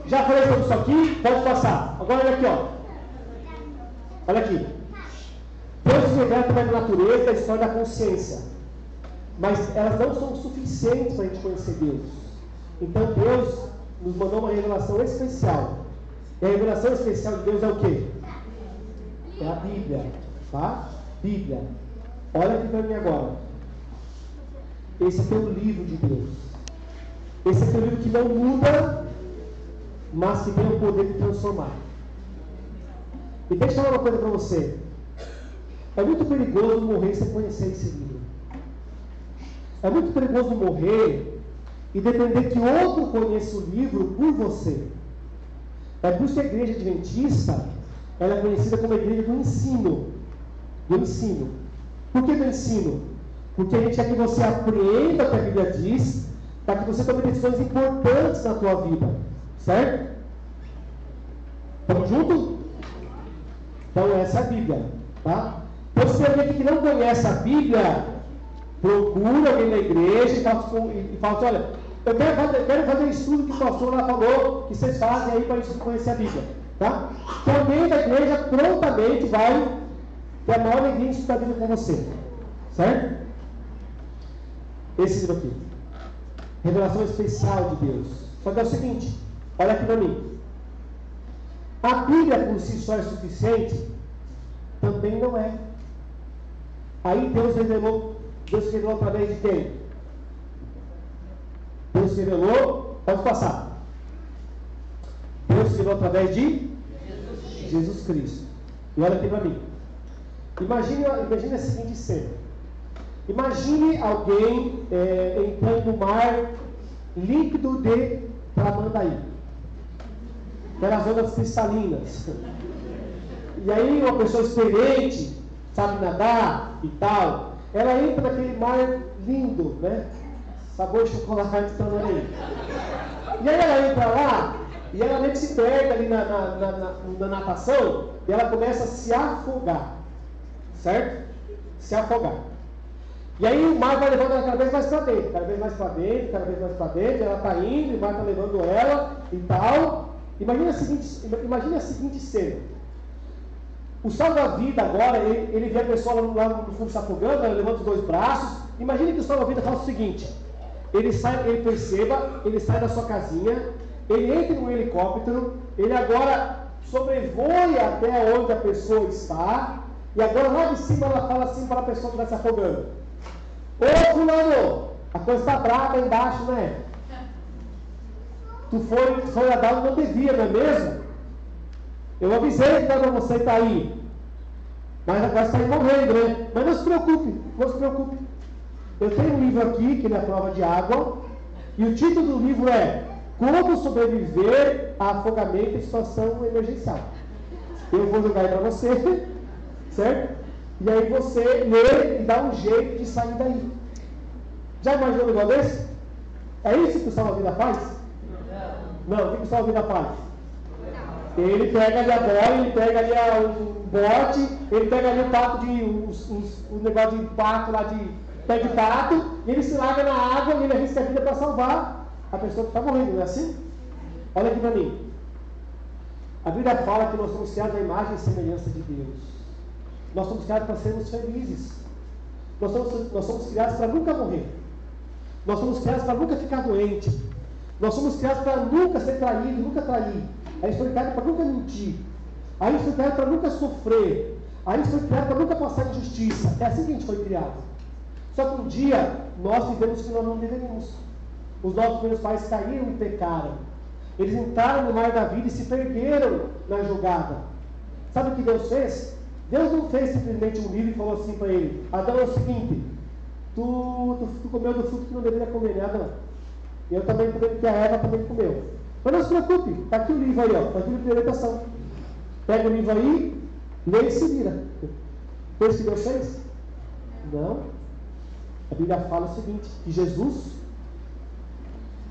Já falei sobre isso aqui, pode passar. Agora olha aqui, ó. Olha aqui. Deus se revela através da natureza, da história da consciência. Mas elas não são suficientes para a gente conhecer Deus. Então Deus nos mandou uma revelação especial. E a revelação especial de Deus é o quê? É a Bíblia. Tá? Bíblia. Olha aqui para mim agora. Esse aqui é o livro de Deus. Esse aqui é o livro que não muda, mas que tem o poder de transformar. E deixa eu falar uma coisa para você. É muito perigoso morrer sem conhecer esse livro. É muito perigoso morrer e depender que outro conheça o livro por você. É por isso que a igreja adventista ela é conhecida como a igreja do ensino. Do ensino. Por que do ensino? Porque a gente quer que você apreenda o que a Bíblia diz, para que você tome decisões importantes na tua vida. Certo? Estamos juntos? Então essa é a Bíblia. Tá? Então se tem alguém que não conhece a Bíblia, procura alguém na igreja e fala assim, olha, eu quero fazer estudo que o pastor lá falou, que vocês fazem aí para a gente conhecer a Bíblia. Tá? Que alguém da igreja prontamente vai ter a maior alegria em estudar a Bíblia com você. Certo? Esse livro aqui. Revelação especial de Deus. Só que é o seguinte, olha aqui para mim. A Bíblia por si só é suficiente? Também não é. Aí Deus revelou através de quem? Deus revelou, pode passar. Deus revelou através de Jesus Cristo. E olha aqui para mim. Imagine a seguinte cena. Imagine alguém entrando no mar líquido de Tramandaí. Aquelas ondas cristalinas. E aí uma pessoa experiente, sabe nadar e tal, ela entra naquele mar lindo, né? Sabor de chocolate também. E aí ela entra lá, e ela meio que se perde ali na natação, e ela começa a se afogar. Certo? Se afogar. E aí o mar vai levando ela cada vez mais para dentro, cada vez mais para dentro, cada vez mais para dentro, ela está indo, e o mar está levando ela e tal. Imagina a seguinte cena. O salva-vida agora, ele vê a pessoa lá no fundo se afogando, ela levanta os dois braços. Imagine que o salva-vida faz o seguinte: ele sai da sua casinha, ele entra no helicóptero, ele agora sobrevoa até onde a pessoa está, e agora lá de cima ela fala assim para a pessoa que está se afogando: ô fulano, a coisa está brava embaixo, né? Tu foi nadar onde não devia, não é mesmo? Eu avisei que para você estar aí. Mas agora está aí morrendo, né? Mas não se preocupe, não se preocupe. Eu tenho um livro aqui, que é a prova de água, e o título do livro é Como Sobreviver a Afogamento em Situação Emergencial. Eu vou jogar aí para você, certo? E aí você lê e dá um jeito de sair daí. Já imaginou um negócio desse? É isso que o salva-vida faz? Não, o que o salva-vida faz? Ele pega ali a bola, ele pega ali um bote, ele pega ali o pato um negócio de pato lá de pé de pato, e ele se larga na água e ele arrisca a vida para salvar a pessoa que está morrendo, não é assim? Olha aqui para mim. A Bíblia fala que nós somos criados à imagem e semelhança de Deus. Nós somos criados para sermos felizes. Nós somos criados para nunca morrer. Nós somos criados para nunca ficar doente. Nós somos criados para nunca ser traído, nunca trair. A gente foi criado para nunca mentir. A gente foi criado para nunca sofrer. A gente foi criado para nunca passar injustiça. É assim que a gente foi criado. Só que um dia nós vivemos o que nós não deveríamos. Os nossos primeiros pais caíram e pecaram. Eles entraram no mar da vida e se perderam na jogada. Sabe o que Deus fez? Deus não fez simplesmente um livro e falou assim para ele: Adão, é o seguinte, tu comeu do fruto que não deveria comer, né, Adão? E eu também, porque a Eva também comeu. Mas não se preocupe, está aqui o livro aí, está aqui o livro de orientação. Pega o livro aí, lê e se vira. Foi isso que Deus fez? Não. A Bíblia fala o seguinte, que Jesus,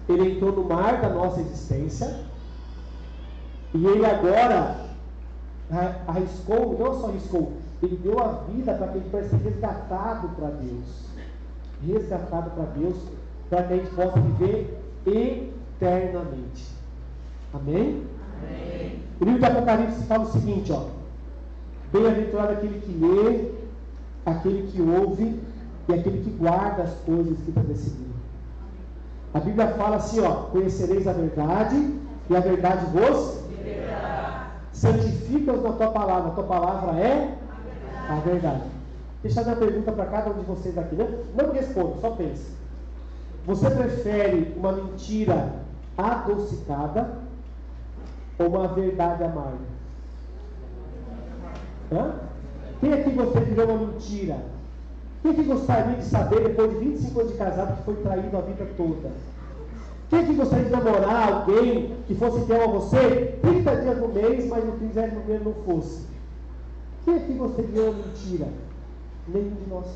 ele entrou no mar da nossa existência, e ele agora arriscou, não só arriscou, ele deu a vida para que a gente possa ser resgatado para Deus. Resgatado para Deus, para que a gente possa viver eternamente. Amém? Amém. O livro de Apocalipse fala o seguinte, ó: bem-aventurado aquele que lê aquele que ouve e aquele que guarda as coisas que está nesse livro. A Bíblia fala assim, ó, conhecereis a verdade e a verdade vos libertará. Santifica-os na tua palavra é a verdade. Deixa eu dar uma pergunta para cada um de vocês aqui, né? Não responda, só pense. Você prefere uma mentira adocicada ou uma verdade amarga? Hã? Quem aqui gostaria de ver uma mentira? Quem aqui gostaria de saber, depois de 25 anos de casado, que foi traído a vida toda? Quem aqui gostaria de namorar alguém que fosse fiel a você 30 dias no mês, mas no 30º mês não fosse? Quem aqui gostaria de ver uma mentira? Nenhum de nós.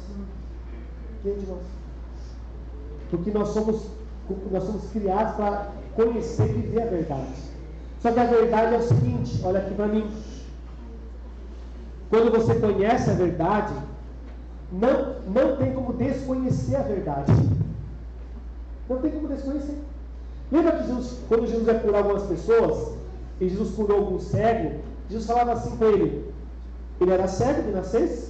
Nenhum de nós. Porque nós somos criados para conhecer e viver a verdade. Só que a verdade é o seguinte, olha aqui para mim. Quando você conhece a verdade, não tem como desconhecer a verdade. Não tem como desconhecer. Lembra que quando Jesus ia curar algumas pessoas, e Jesus curou algum cego, Jesus falava assim para ele. Ele era cego de nascença.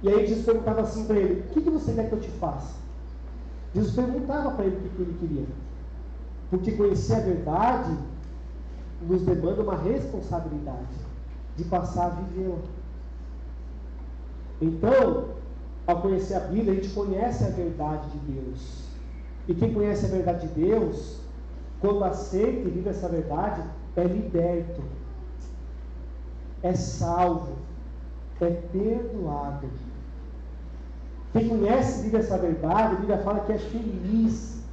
E aí Jesus perguntava assim para ele, o que você quer que eu te faça? Jesus perguntava para ele o que ele queria. Porque conhecer a verdade nos demanda uma responsabilidade de passar a vivê-la. Então, ao conhecer a Bíblia, a gente conhece a verdade de Deus. E quem conhece a verdade de Deus, quando aceita e vive essa verdade, é liberto, é salvo, é perdoado. Quem conhece e vive essa verdade, a Bíblia fala que é feliz,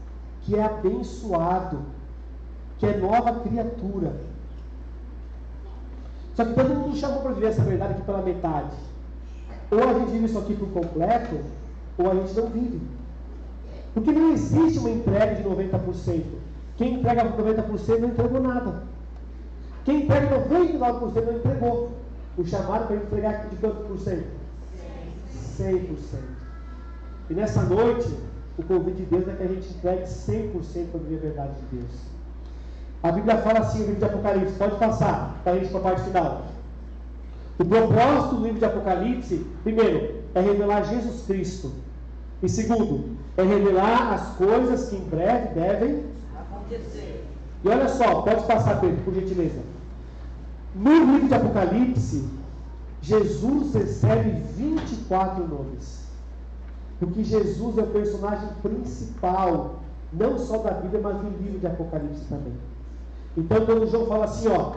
que é abençoado, que é nova criatura. Só que todo mundo chamou para viver essa verdade aqui pela metade. Ou a gente vive isso aqui por completo, ou a gente não vive. Porque não existe uma entrega de 90%. Quem entrega 90% não entregou nada. Quem entrega 99% não entregou. O chamado para ele entregar de quanto por cento? 100%. E nessa noite, o convite de Deus é que a gente entregue 100% para viver a verdade de Deus. A Bíblia fala assim no livro de Apocalipse, pode passar para a gente para a parte final. O propósito do livro de Apocalipse, primeiro, é revelar Jesus Cristo. E segundo, é revelar as coisas que em breve devem acontecer. E olha só, pode passar, Pedro, por gentileza. No livro de Apocalipse, Jesus recebe 24 nomes. Porque Jesus é o personagem principal, não só da Bíblia, mas do livro de Apocalipse também. Então, quando João fala assim, ó,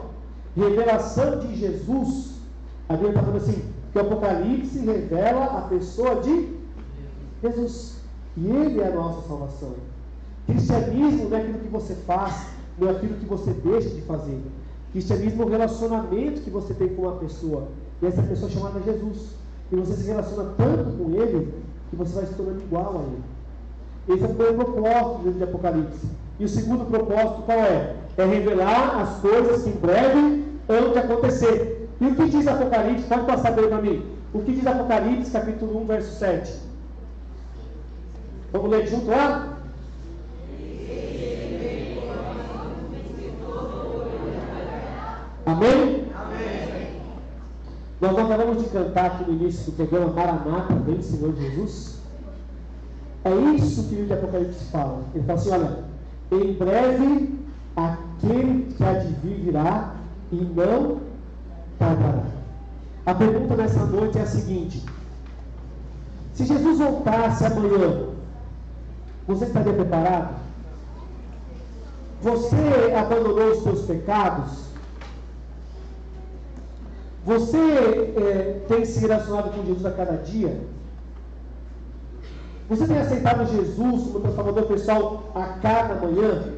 revelação de Jesus, a Bíblia está falando assim, que o Apocalipse revela a pessoa de Jesus. E Ele é a nossa salvação. Cristianismo não é aquilo que você faz, não é aquilo que você deixa de fazer. Cristianismo é o relacionamento que você tem com uma pessoa. E essa pessoa é chamada Jesus. E você se relaciona tanto com Ele, que você vai se tornando igual a Ele. Esse é o primeiro propósito do livro de Apocalipse. E o segundo propósito qual é? É revelar as coisas que em breve hão de acontecer. E o que diz Apocalipse? Pode passar bem para mim. O que diz Apocalipse, capítulo 1, verso 7? Vamos ler junto lá? Amém? Amém. Nós acabamos de cantar aqui no início do programa Maranata, vem Senhor Jesus. É isso que o livro de Apocalipse fala. Ele fala assim, olha, em breve aquele que há de vir virá e não tardará. A pergunta dessa noite é a seguinte: se Jesus voltasse amanhã, você estaria preparado? Você abandonou os seus pecados? Você tem se relacionado com Jesus a cada dia? Você tem aceitado Jesus como transformador pessoal a cada manhã?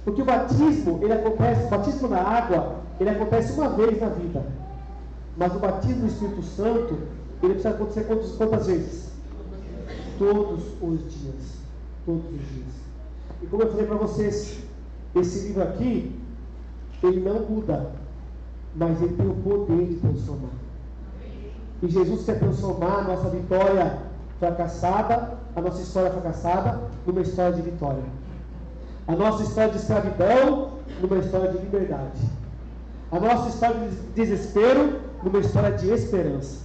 Porque o batismo, ele acontece, o batismo na água, ele acontece uma vez na vida. Mas o batismo do Espírito Santo, ele precisa acontecer quantas vezes? Todos os dias. Todos os dias. E como eu falei para vocês, esse livro aqui, ele não muda, mas ele tem o poder de transformar. E Jesus quer transformar a nossa vitória fracassada, a nossa história fracassada, numa história de vitória. A nossa história de escravidão, numa história de liberdade. A nossa história de desespero, numa história de esperança.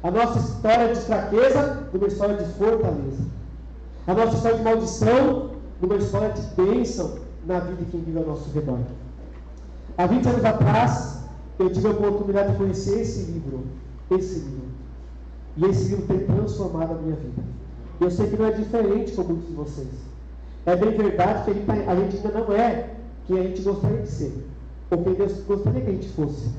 A nossa história de fraqueza, numa história de fortaleza. A nossa história de maldição, numa história de bênção na vida de quem vive ao nosso redor. Há 20 anos atrás, eu tive a oportunidade de conhecer esse livro. E esse livro tem transformado a minha vida. Eu sei que não é diferente com muitos de vocês. É bem verdade que a gente ainda não é quem a gente gostaria de ser, ou quem Deus gostaria que a gente fosse.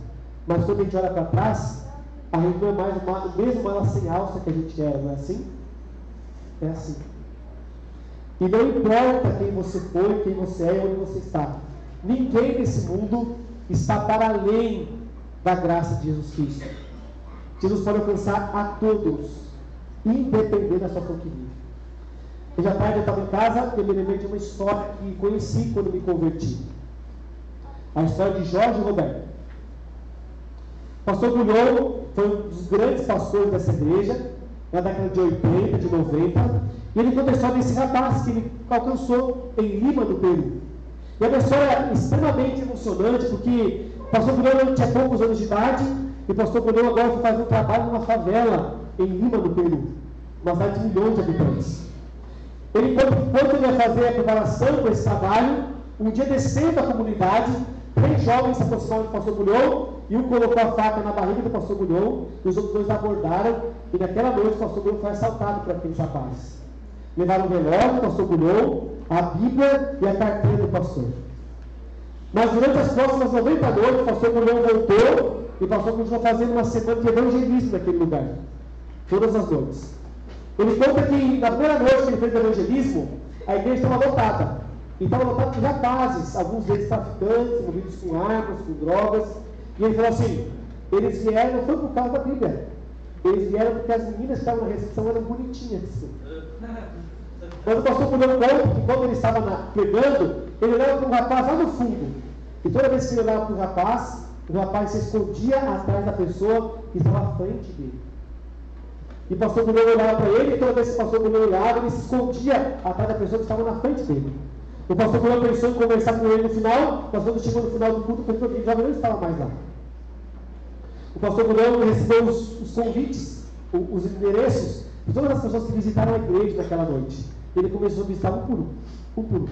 Mas quando a gente olha para trás, a gente não é mais o mesmo mala sem alça que a gente era, não é assim? É assim. E não importa quem você foi, quem você é, onde você está. Ninguém nesse mundo está para além da graça de Jesus Cristo. Jesus pode alcançar a todos, independente da situação que vive. Hoje à tarde eu estava em casa e eu me lembrei de uma história que conheci quando me converti. A história de Jorge Roberto. O pastor Bulhão foi um dos grandes pastores dessa igreja, na década de 80, de 90, e ele conta a história desse rapaz que ele alcançou em Lima, no Peru. E é uma história extremamente emocionante, porque o pastor Bulhão tinha poucos anos de idade, e o pastor Bulhão agora foi fazer um trabalho numa favela em Lima, no Peru, uma cidade de milhões de habitantes. Ele, enquanto ele ia fazer a preparação para esse trabalho, um dia descendo a comunidade, 3 jovens se aproximaram do pastor Bulhão, e um colocou a faca na barriga do pastor Bulhão, e os outros 2 abordaram, e naquela noite o pastor Bulhão foi assaltado por aqueles rapazes. Levaram o relógio do pastor Bulhão, a Bíblia e a carteira do pastor. Mas durante as próximas 90 noites, o pastor Bulhão voltou, e o pastor continuou fazendo uma semana de evangelismo naquele lugar, todas as noites. Ele conta que na primeira noite que ele fez o evangelismo, a igreja estava lotada. E estava lotada de rapazes, alguns deles traficantes, envolvidos com armas, com drogas. E ele falou assim, eles vieram, não foi por causa da Bíblia. Eles vieram porque as meninas que estavam na recepção eram bonitinhas. Mas o pastor Bulhão conta que quando ele estava pregando, ele olhava para um rapaz lá no fundo. E toda vez que ele olhava para o rapaz se escondia atrás da pessoa que estava à frente dele. E o pastor Bulhão olhava para ele, e toda vez que o pastor Bulhão olhava, ele se escondia atrás da pessoa que estava na frente dele. O pastor Bulhão pensou em conversar com ele no final, mas quando chegou no final do culto, pensou que ele já não estava mais lá. O pastor Bulhão recebeu os convites, os endereços de todas as pessoas que visitaram a igreja naquela noite. Ele começou a visitar um por um,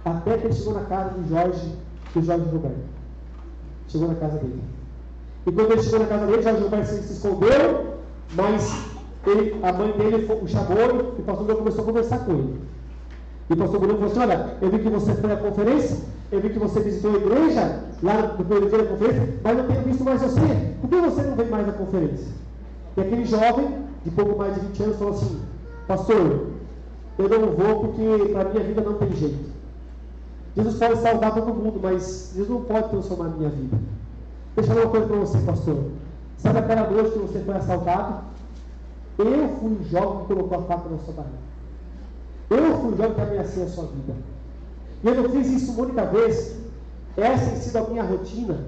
até que ele chegou na casa do Jorge Roberto. Chegou na casa dele. E quando ele chegou na casa dele, Jorge Roberto se escondeu, mas a mãe dele o chamou e o pastor Bulhão começou a conversar com ele. E o pastor Bulhão falou assim, olha, eu vi que você foi à conferência, eu vi que você visitou a igreja, lá no primeiro dia da conferência, mas não tenho visto mais você. Por que você não vem mais à conferência? E aquele jovem, de pouco mais de 20 anos, falou assim, pastor, eu não vou porque a minha vida não tem jeito. Jesus pode salvar todo mundo, mas Jesus não pode transformar a minha vida. Deixa eu falar uma coisa para você, pastor. Sabe aquela noite que você foi assaltado? Eu fui o jovem que colocou a faca na sua barriga. Eu fui o jovem que ameacei a sua vida. E eu não fiz isso uma única vez. Essa tem sido a minha rotina.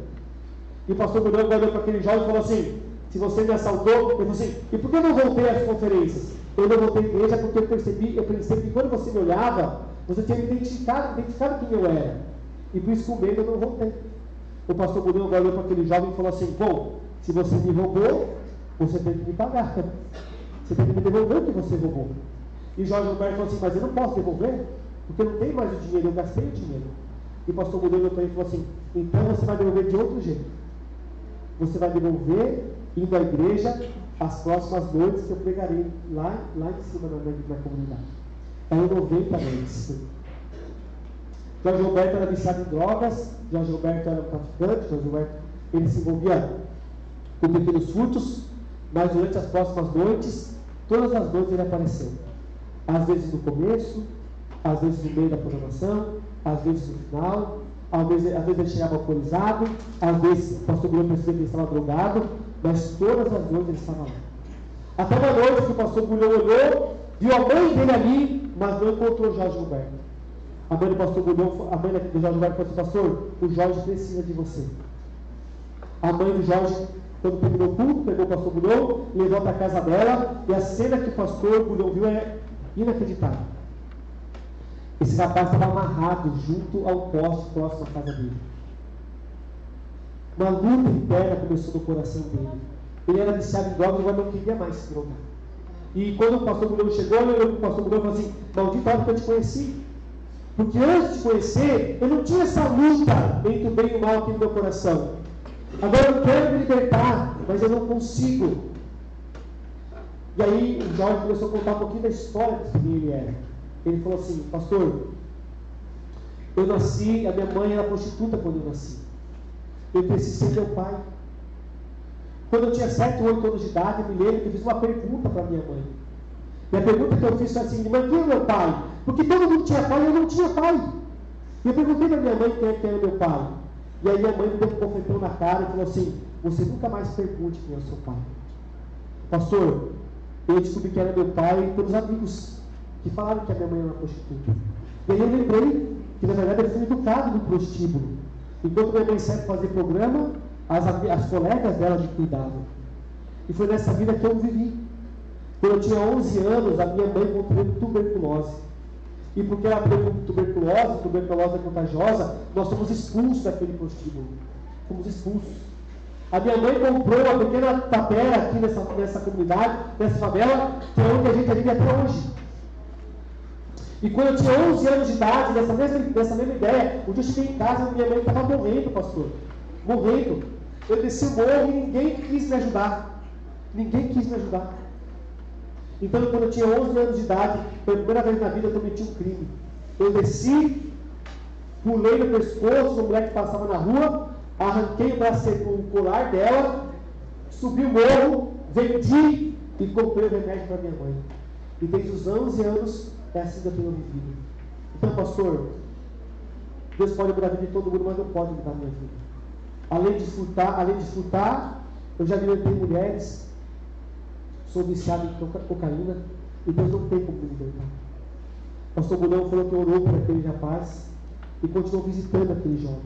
E o pastor Bulhão olhou para aquele jovem e falou assim, se você me assaltou, eu falei assim, e por que eu não voltei às conferências? Eu não voltei à igreja porque eu percebi que quando você me olhava, você tinha me identificado quem eu era. E por isso com medo eu não voltei. O pastor Bulhão olhou para aquele jovem e falou assim, bom, se você me roubou, você tem que me pagar. Você tem que me devolver o que você roubou. E Jorge Roberto falou assim, mas eu não posso devolver, porque eu não tenho mais o dinheiro, eu gastei o dinheiro. E o pastor Bulhão olhou para ele e falou assim, então você vai devolver de outro jeito. Você vai devolver indo à igreja as próximas noites que eu pregarei lá em cima na comunidade. Aí 90 noites. Jorge Roberto era viciado em drogas, Jorge Roberto era um traficante, Jorge Roberto ele se envolvia com pequenos furtos, mas durante as próximas noites, todas as noites ele apareceu. Às vezes no começo, às vezes no meio da programação, às vezes no final, às vezes ele chegava alcoolizado, às vezes o pastor Bulhão percebeu que ele estava drogado, mas todas as noites ele estava lá. Até uma noite que o pastor Bulhão olhou, viu a mãe dele ali, mas não encontrou Jorge Roberto. A mãe do pastor Bulhão, a mãe do Jorge Roberto falou assim, pastor, o Jorge precisa de você. A mãe do Jorge, quando terminou o culto, pegou o pastor Bulhão, levou para a casa dela, e a cena que o pastor Bulhão viu é inacreditável. Esse rapaz estava amarrado junto ao poste próximo à casa dele. Uma luta interna começou no coração dele. Ele era viciado em drogas, mas não queria mais se drogar. E quando o pastor Mulhão chegou, ele olhou para o pastor Mulhão e falou assim: maldito hora que eu te conheci. Porque antes de te conhecer, eu não tinha essa luta entre o bem e o mal aqui no meu coração. Agora eu quero me libertar, mas eu não consigo. E aí o Jorge começou a contar um pouquinho da história de quem ele era. Ele falou assim: pastor, eu nasci, a minha mãe era prostituta quando eu nasci. Eu cresci sem meu pai. Quando eu tinha 7 ou 8 anos de idade, eu me lembro que eu fiz uma pergunta para minha mãe. E a pergunta que eu fiz foi assim: mãe, quem é meu pai? Porque todo mundo tinha pai e eu não tinha pai. E eu perguntei para minha mãe quem era meu pai. E aí minha mãe me deu um confetão na cara e falou assim: você nunca mais pergunte quem é o seu pai. Pastor, eu descobri que era meu pai pelos amigos que falaram que a minha mãe era uma prostituta. E aí eu lembrei que na verdade eu fui educado no prostíbulo. Enquanto minha mãe saiu fazer programa, as colegas dela me cuidavam. E foi nessa vida que eu vivi. Quando eu tinha 11 anos, a minha mãe contraiu tuberculose. E porque ela teve tuberculose é contagiosa, nós fomos expulsos daquele prostíbulo. Fomos expulsos. A minha mãe comprou uma pequena tapera aqui nessa comunidade, nessa favela, que é onde a gente vive até hoje. E quando eu tinha 11 anos de idade, nessa mesma ideia, um dia eu cheguei em casa e minha mãe estava morrendo, pastor. Morrendo. Eu desci o morro e ninguém quis me ajudar. Ninguém quis me ajudar. Então, quando eu tinha 11 anos de idade, pela primeira vez na vida eu cometi um crime. Eu desci, pulei no pescoço, uma mulher que passava na rua, arranquei o colar dela, subi o morro, vendi e comprei o remédio para minha mãe. E desde os 11 anos, é assim que eu tenho vivido. Então, pastor, Deus pode mudar a vida de todo mundo, mas não pode mudar a minha vida. Além de furtar, eu já alimentei mulheres, sou viciado em cocaína, e Deus não tem como me libertar. O pastor Mulhão falou que orou por aquele rapaz e continuou visitando aquele jovem.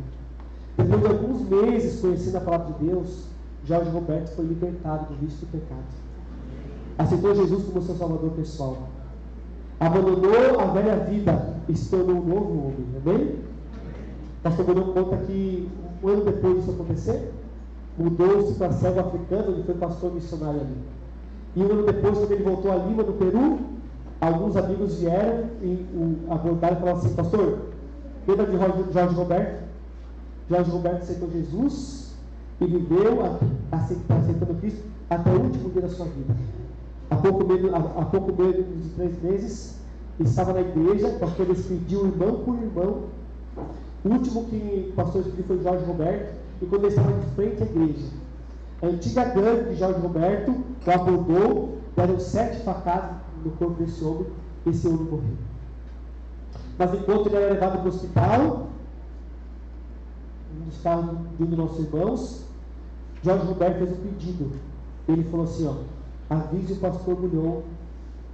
Depois de alguns meses conhecendo a palavra de Deus, Jorge Roberto foi libertado do vício do pecado. Aceitou Jesus como seu salvador pessoal. Abandonou a velha vida e se tornou um novo homem. Amém? O pastor Mulhão conta que um ano depois disso acontecer, mudou-se para a selva africana, onde foi pastor missionário ali. E um ano depois, quando ele voltou a Lima, no Peru, alguns amigos vieram e o abordaram e falaram assim: pastor, lembra de Jorge Roberto? Jorge Roberto aceitou Jesus e viveu aceitando Cristo até o último dia da sua vida. Há pouco menos de 3 meses, ele estava na igreja, o pastor despediu irmão por irmão. O último que o pastor despediu foi Jorge Roberto, e quando ele estava de frente à igreja, a antiga gangue de Jorge Roberto o abordou, deram 7 facadas no corpo desse homem, e esse homem morreu. Mas enquanto ele era levado para o hospital, um dos carros de um dos nossos irmãos, Jorge Roberto fez um pedido. Ele falou assim: avise o pastor Mulhão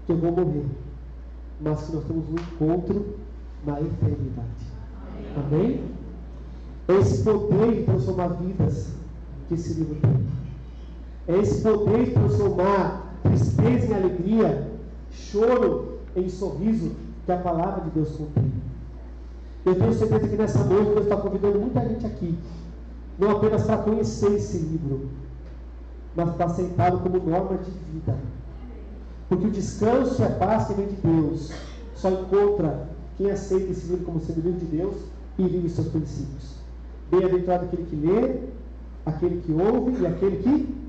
que eu vou morrer, mas que nós temos um encontro na eternidade. Amém? É esse poder de transformar vidas que esse livro tem. É esse poder de transformar tristeza em alegria, choro em sorriso, que a palavra de Deus contém. Eu tenho certeza que nessa noite Deus está convidando muita gente aqui, não apenas para conhecer esse livro, mas para aceitá-lo como norma de vida. Porque o descanso e a paz que vem de Deus só encontra quem aceita esse livro como sendo livro de Deus e vive os seus princípios. Bem-aventurado aquele que lê, aquele que ouve e aquele que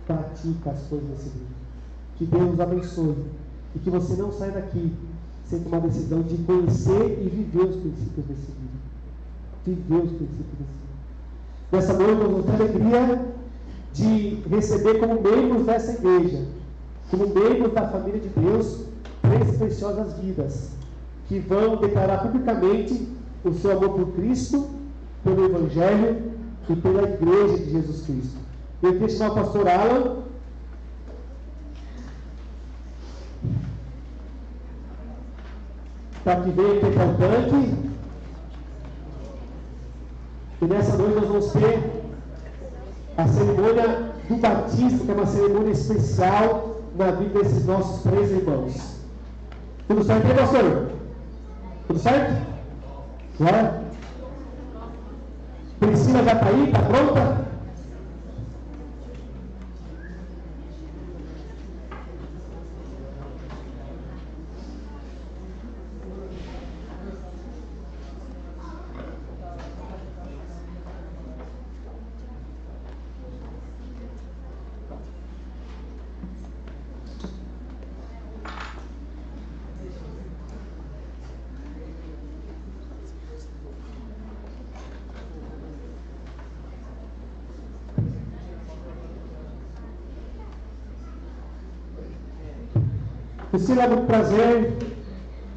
pratica as coisas desse livro. Que Deus nos abençoe e que você não saia daqui sem tomar a decisão de conhecer e viver os princípios desse livro. Viver os princípios desse livro. Nessa noite nós vamos ter a alegria de receber como membros dessa igreja, como membros da família de Deus, 3 preciosas vidas que vão declarar publicamente o seu amor por Cristo, pelo Evangelho e pela Igreja de Jesus Cristo. Eu queria chamar o pastor Alan para que venha pegar o tanque. E nessa noite nós vamos ter a cerimônia do batismo, que é uma cerimônia especial na vida desses nossos 3 irmãos. Tudo certo aí, pastor? Tudo certo? Bora? Priscila já está aí? Está pronta? Priscila, é muito prazer,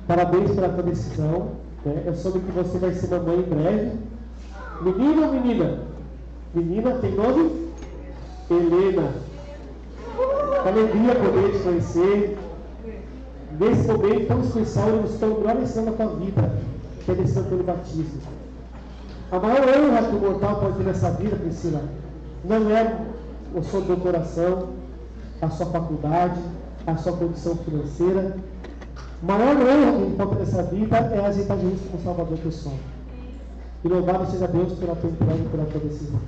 parabéns pela tua decisão, né? Eu soube que você vai ser mamãe em breve. Menino ou menina? Menina, tem nome? Helena. Alegria poder te conhecer. Nesse momento tão especial, eu estou melhor decisão da tua vida, que é a decisão pelo batismo. A maior honra que o mortal pode ter nessa vida, Priscila, não é a sua doutoração, a sua faculdade, a sua condição financeira. A maior honra que ele pode ter nessa vida é aceitar Jesus como Salvador pessoal. E louvado seja Deus pela tua entrega e pela tua decisão.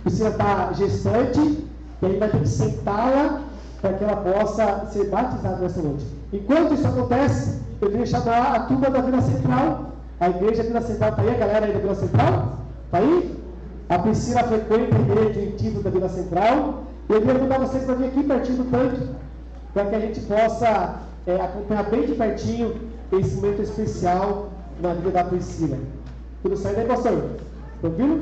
Priscila está gestante, e aí vai ter que sentá-la para que ela possa ser batizada nessa noite. Enquanto isso acontece, eu queria chamar a turma da Vila Central. A igreja da Vila Central está aí, a galera aí da Vila Central? Está aí? A Priscila frequenta a igreja antiga da Vila Central. E eu queria convidar vocês para vir aqui pertinho do tanque, para que a gente possa acompanhar bem de pertinho esse momento especial na vida da Priscila. Tudo certo aí, pastor? Tranquilo?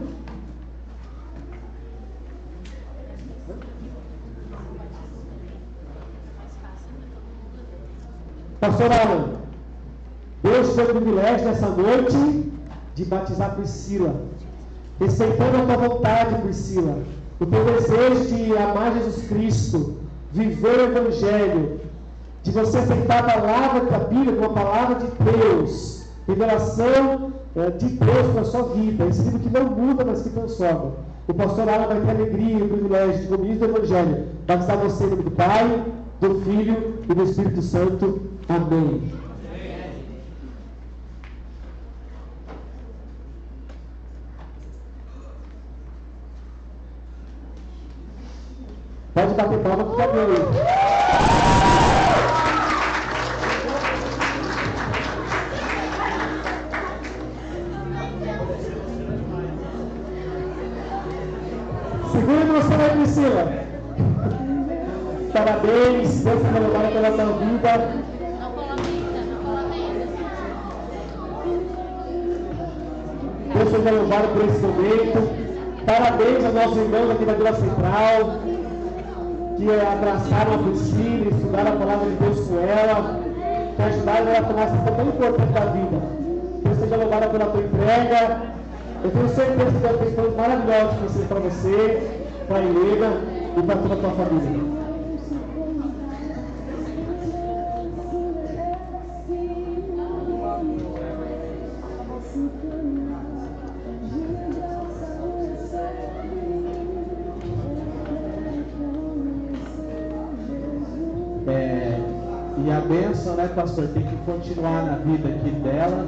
Pastor Alan, Deus te deu o privilégio nessa noite de batizar Priscila, respeitando a tua vontade, Priscila, o teu desejo de amar Jesus Cristo, viver o Evangelho, de você aceitar a palavra da Bíblia como a palavra de Deus, revelação de Deus para a sua vida, esse livro que não muda, mas que transforma. O pastor Alan vai ter a alegria e o privilégio de, como ministro do Evangelho, batizar você em nome do Pai, do Filho e do Espírito Santo. Amém. Pode bater palma que está bem. Segura você aí, Priscila. Parabéns, Deus te abençoe pela tua vida. Deus seja louvado por esse momento. Parabéns aos nossos irmãos aqui da Vila Central, que abraçaram a Priscila, estudaram a palavra de Deus com ela, que ajudaram ela a tomar essa decisão tão importante da vida. Deus seja louvado pela tua entrega. Eu tenho certeza que Deus tem coisas maravilhosas para você, para a Helena e para toda a tua família. E a bênção, né, pastor, tem que continuar na vida aqui dela.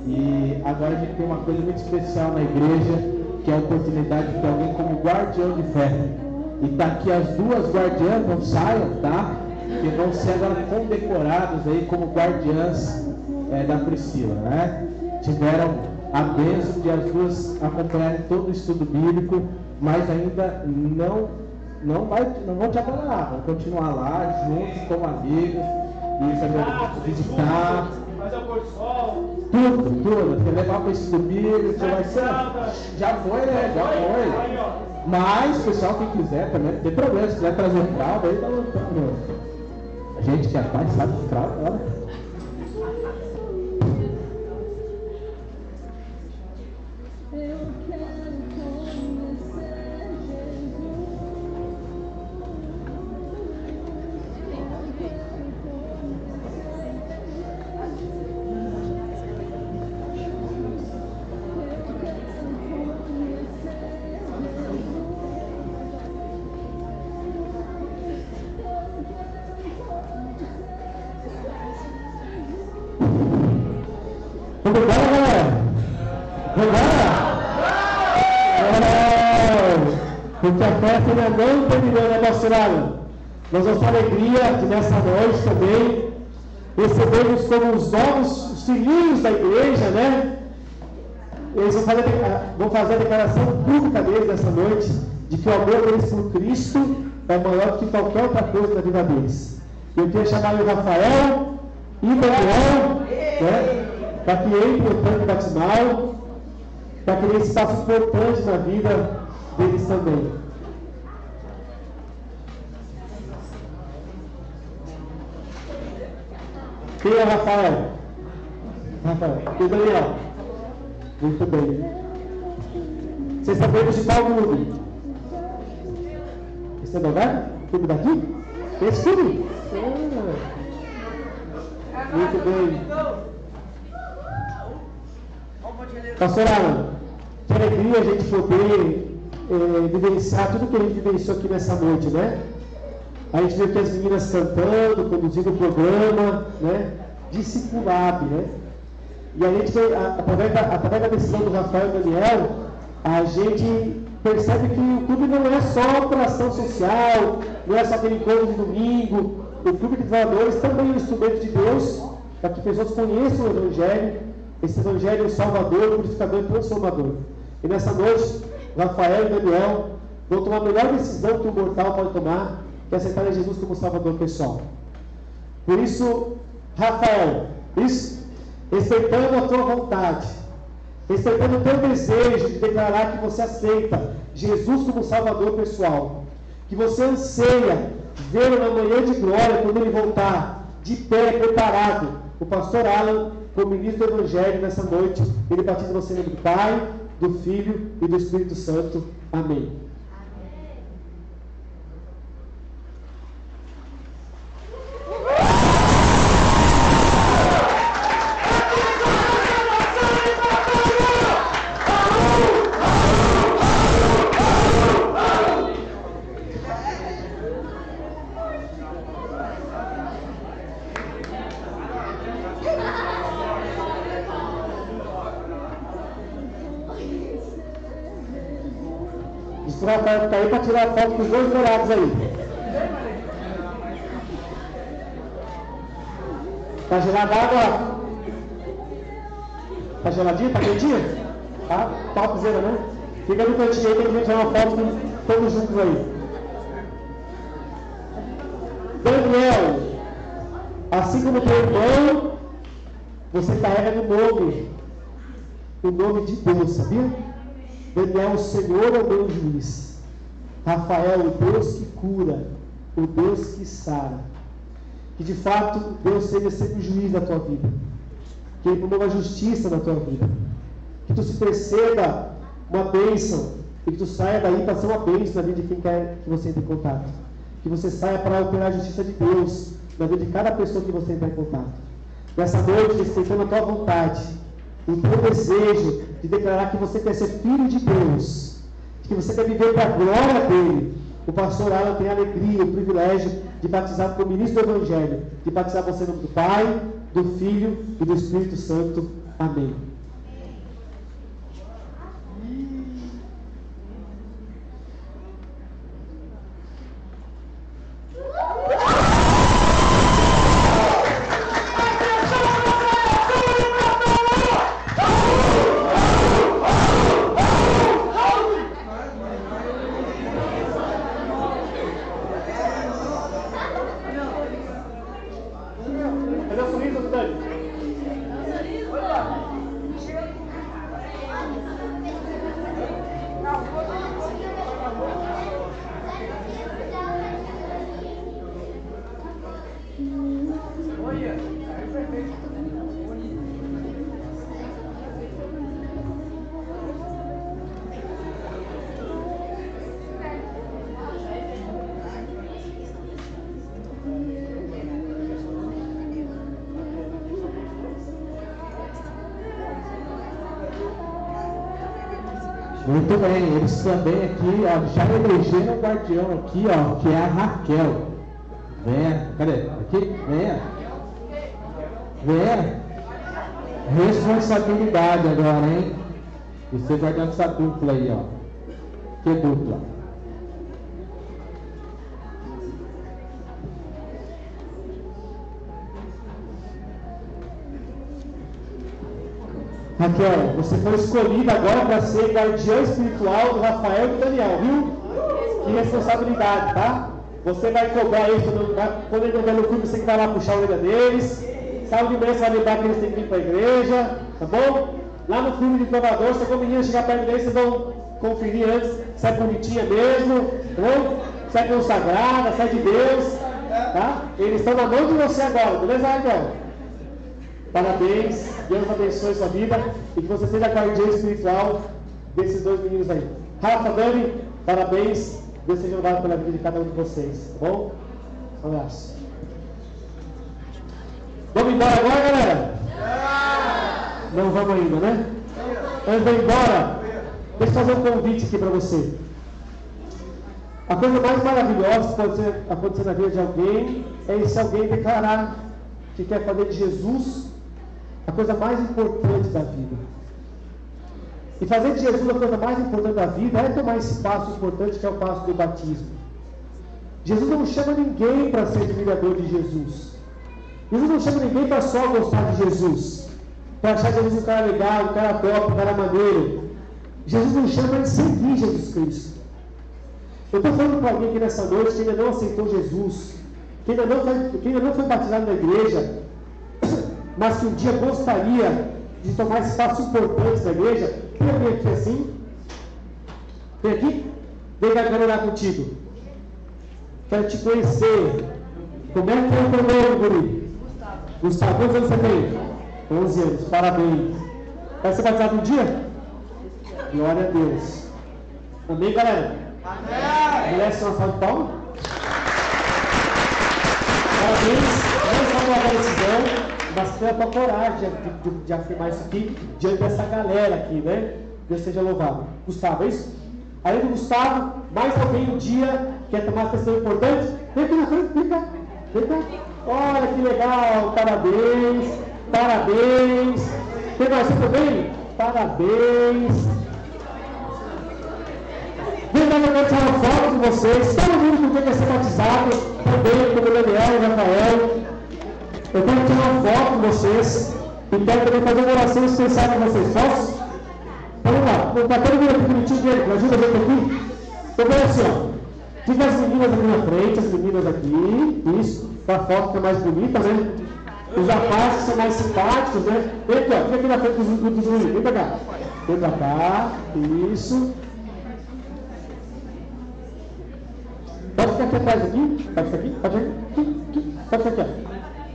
E agora a gente tem uma coisa muito especial na igreja, que é a oportunidade de ter alguém como guardião de fé. E tá aqui as duas guardiãs, não saiam, tá? Que vão ser agora condecoradas aí como guardiãs da Priscila, né? Tiveram a bênção de as duas acompanharem todo o estudo bíblico, mas ainda não vão te abandonar, vão continuar lá juntos como amigos e fazer visitar. Fazer o pôr do sol. Tudo. Quer levar para o estudo bíblico, vai ser. Já foi, né? Já foi. Mas, pessoal, quem quiser também, não tem problema, se quiser trazer fralda, aí dá um. A gente que é pai sabe de fralda, olha. Porque a festa ainda não terminou, né, pastor Alan? Nós vamos ter alegria de nessa noite também recebemos como os novos filhinhos da igreja, né? Eles vão fazer a declaração pública deles nessa noite, de que o amor deles por Cristo é maior que qualquer outra coisa na vida deles. Eu queria chamar o Rafael e o Daniel, né? Para que entre no tanque batismal, para que eles façam importante na vida deles também. Quem é o Rafael? Rafael. E o Daniel? Muito bem. Vocês estão vendo de qual clube? Esse é do lugar? Clube daqui? Esse clube? Muito bem. Pastor Alan, que alegria a gente poder vivenciar tudo que a gente vivenciou aqui nessa noite, né? A gente viu aqui as meninas cantando, conduzindo o programa, né? Discipulado, né? E a gente, através da decisão do Rafael e Daniel, a gente percebe que o clube não é só para ação social, não é só aquele encontro de domingo. O clube de trabalhadores também é um instrumento de Deus para que pessoas conheçam o Evangelho, esse Evangelho salvador, purificador e transformador. E nessa noite, Rafael e Daniel vão tomar a melhor decisão que o mortal pode tomar, que é aceitar Jesus como salvador pessoal. Por isso, Rafael, respeitando a tua vontade, respeitando o teu desejo de declarar que você aceita Jesus como salvador pessoal, que você anseia vê-lo na manhã de glória, quando ele voltar, de pé, preparado, o pastor Alan, como ministro do Evangelho, nessa noite, ele batiza você em nome do Pai, do Filho e do Espírito Santo. Amém. O Rafael está aí para tirar a foto com os dois dourados aí. Está gelada a água? Está geladinha? Está quentinha? Tá? Topzera, né? Fica no cantinho aí que a gente vai tirar uma foto com todos juntos aí. Daniel, assim como teu irmão, você carrega o nome de Deus, sabia? Daniel, o Senhor é o meu juiz. Rafael, o Deus que cura, o Deus que sara. Que de fato Deus seja sempre o juiz da tua vida. Que Ele promova a justiça na tua vida. Que tu se perceba uma bênção e que tu saia daí para ser uma bênção na vida de quem quer que você entre em contato. Que você saia para operar a justiça de Deus na vida de cada pessoa que você entrar em contato. Nessa noite, respeitando a tua vontade, o teu desejo de declarar que você quer ser filho de Deus, que você quer viver para a glória dele. O pastor Alan tem a alegria, o privilégio de batizar como ministro do Evangelho, de batizar você no nome do Pai, do Filho e do Espírito Santo. Amém. Muito bem, eles também aqui, ó, já elegeram o guardião aqui, ó, que é a Raquel. Venha, cadê? Aqui, venha. Venha. Responsabilidade agora, hein? E ser guardião dessa dupla aí, ó. Que dupla? Raquel, você foi escolhida agora para ser guardiã espiritual do Rafael e do Daniel, viu? Que responsabilidade, tá? Você vai cobrar isso, quando ele estiver no clube, você que vai lá puxar a orelha deles. Sábado de manhã você vai lembrar que eles têm que vir para a igreja, tá bom? Lá no clube de provador, se alguma menina chegar perto deles, vocês vão conferir antes se é bonitinha mesmo, tá bom? Se é consagrada, se é de Deus, tá? Eles estão na mão de você agora, beleza, Raquel? Parabéns, Deus abençoe sua vida e que você seja guardiã espiritual desses dois meninos aí. Rafa, Dani, parabéns, Deus seja louvado pela vida de cada um de vocês, tá bom? Um abraço. Vamos embora agora, galera? Não vamos ainda, né? Antes de ir embora, deixa eu fazer um convite aqui para você. A coisa mais maravilhosa que pode acontecer na vida de alguém é se alguém declarar que quer fazer de Jesus a coisa mais importante da vida. E fazer de Jesus a coisa mais importante da vida é tomar esse passo importante que é o passo do batismo. Jesus não chama ninguém para ser admirador de Jesus. Jesus não chama ninguém para só gostar de Jesus, para achar Jesus um cara legal, um cara top, um cara maneiro. Jesus nos chama para seguir Jesus Cristo. Eu estou falando para alguém aqui nessa noite que ainda não aceitou Jesus, que ainda não foi batizado na igreja, mas que um dia gostaria de tomar esse passo importante na igreja. Tem alguém aqui assim? Vem aqui? Vem cá, eu quero orar contigo. Quero te conhecer. Como é que é o teu nome, guri? Gustavo, quantos anos você tem? 11 anos, parabéns. Vai ser batizado um dia? Glória a Deus. Amém, galera? Amém. Merece uma salva de palmas? Parabéns, não só pela decisão, mas pela tua coragem de afirmar isso aqui diante dessa galera aqui, né? Deus seja louvado. Gustavo, é isso? Além do Gustavo, mais alguém um dia quer tomar uma decisão importante? Vem aqui na frente, vem cá. Vem cá. Olha que legal, parabéns, parabéns. Tem mais, você também? Parabéns. Vem dar uma foto de vocês. Todo mundo que quer ser batizado, também, como o Daniel e o Rafael. Eu quero tirar uma foto com vocês e quero também fazer uma oração especial com vocês. Posso? Então vamos lá. Está todo mundo aqui bonitinho dele, me ajuda a ver aqui. Então vem assim, ó. Fica as meninas aqui na frente, as meninas aqui. Isso. Para a foto ficar mais bonita, né? Os rapazes são mais simpáticos, né? Vem aqui, ó. Fica aqui na frente dos meninos. Vem pra cá. Vem pra cá. Isso. Pode ficar aqui atrás aqui. Pode ficar aqui. Pode ficar aqui. Pode ficar aqui,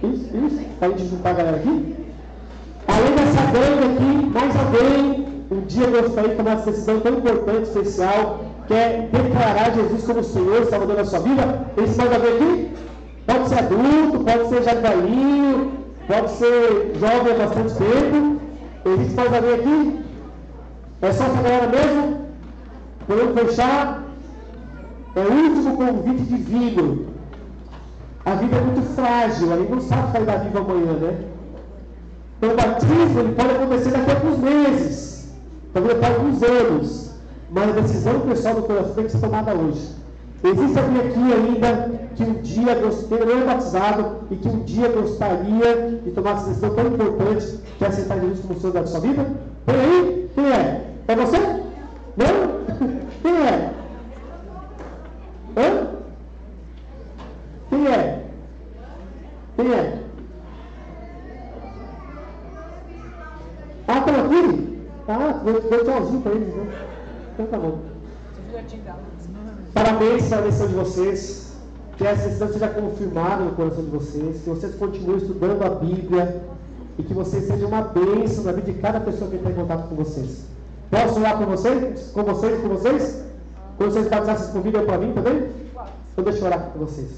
ó. Isso. Para a gente juntar a galera aqui. Além dessa gangue aqui, mais alguém um dia gostaria de tomar essa decisão tão importante, especial, que é declarar Jesus como Senhor, Salvador da sua vida. Esse mais alguém aqui? Pode ser adulto, pode ser já velhinho, pode ser jovem há bastante tempo. Existe mais alguém aqui? É só essa galera mesmo? Podemos fechar? É o último convite divino. A vida é muito frágil, a gente não sabe sair da vida amanhã, né? Então o batismo ele pode acontecer daqui a alguns meses, talvez daqui a alguns anos, mas a decisão pessoal do coração tem que ser tomada hoje. Existe alguém aqui ainda que um dia não é batizado e que um dia gostaria de tomar essa decisão tão importante que é aceitar Jesus como Senhor da sua vida? Tem aí? Quem é? É você? Não? Quem é? Hã? Quem é? Quem é? Ah, estão aqui? Ah, deu tchauzinho para eles, né? Então tá bom. Parabéns pela decisão de vocês. Que essa decisão seja confirmada no coração de vocês. Que vocês continuem estudando a Bíblia. E que vocês sejam uma bênção na vida de cada pessoa que está em contato com vocês. Posso orar por vocês? Com vocês? Com vocês? Quando vocês batizarem, vocês convidam para mim também? Então deixa eu orar com vocês.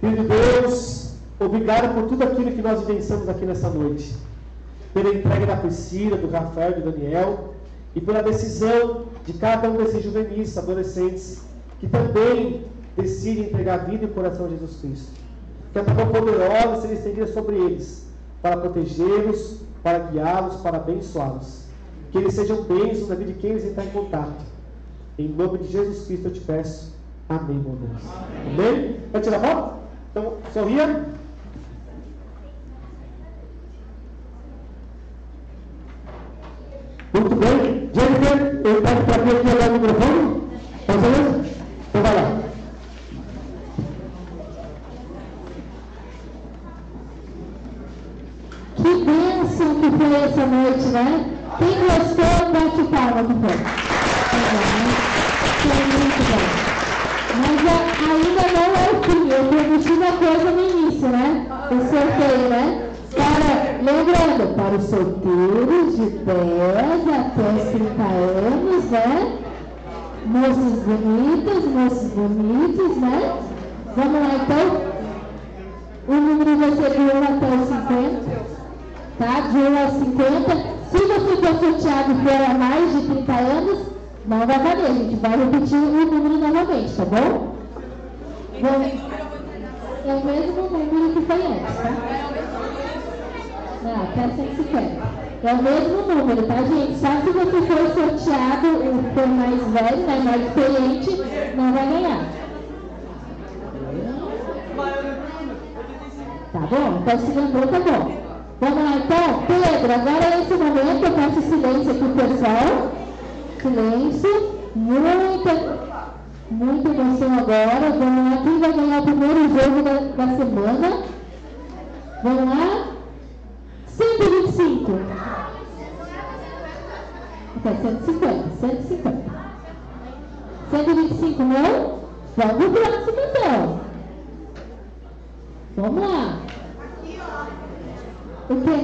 Filho de Deus, obrigado por tudo aquilo que nós vivenciamos aqui nessa noite. Pela entrega da Priscila, do Rafael e do Daniel. E pela decisão de cada um desses juvenis, adolescentes, que também decidem entregar a vida e o coração a Jesus Cristo. Que a tua mão poderosa seja estendida sobre eles, para protegê-los, para guiá-los, para abençoá-los. Que eles sejam bênçãos na vida de quem eles entrar em contato. Em nome de Jesus Cristo eu te peço. Amém, meu Deus. Amém? Vai tirar foto? Então, sorria. Muito bem. Jennifer, eu pego para mim aqui agora o microfone. Pode ser? Então vai lá. Que bênção que foi essa noite, né? Quem gostou, bate palma que foi. Foi muito bom. Mas ainda não é o fim. Eu prometi uma coisa no início, né? O sorteio, né? Lembrando, para os solteiros de 10 até 30 anos, né? Moços bonitas, moços bonitos, né? Vamos lá, então. O número vai ser de 1 até os 50, tá? De 1 a 50. Se você for sorteado e for a mais de 30 anos, não vai valer. A gente vai repetir o número novamente, tá bom? É o mesmo número que foi antes, tá? Não, até 150. É o mesmo número, tá, gente? Só se você for sorteado, for mais velho, né, mais experiente, não vai ganhar. Tá bom? Então, se lembrou, tá bom. Vamos lá, então. Pedro, agora nesse momento eu peço silêncio aqui, pessoal. Silêncio. Muita emoção agora. Vamos lá. Quem vai ganhar o primeiro jogo da semana? Vamos lá. 125. Até 150. 125 não? Vamos pro próximo então. Vamos lá. O quê?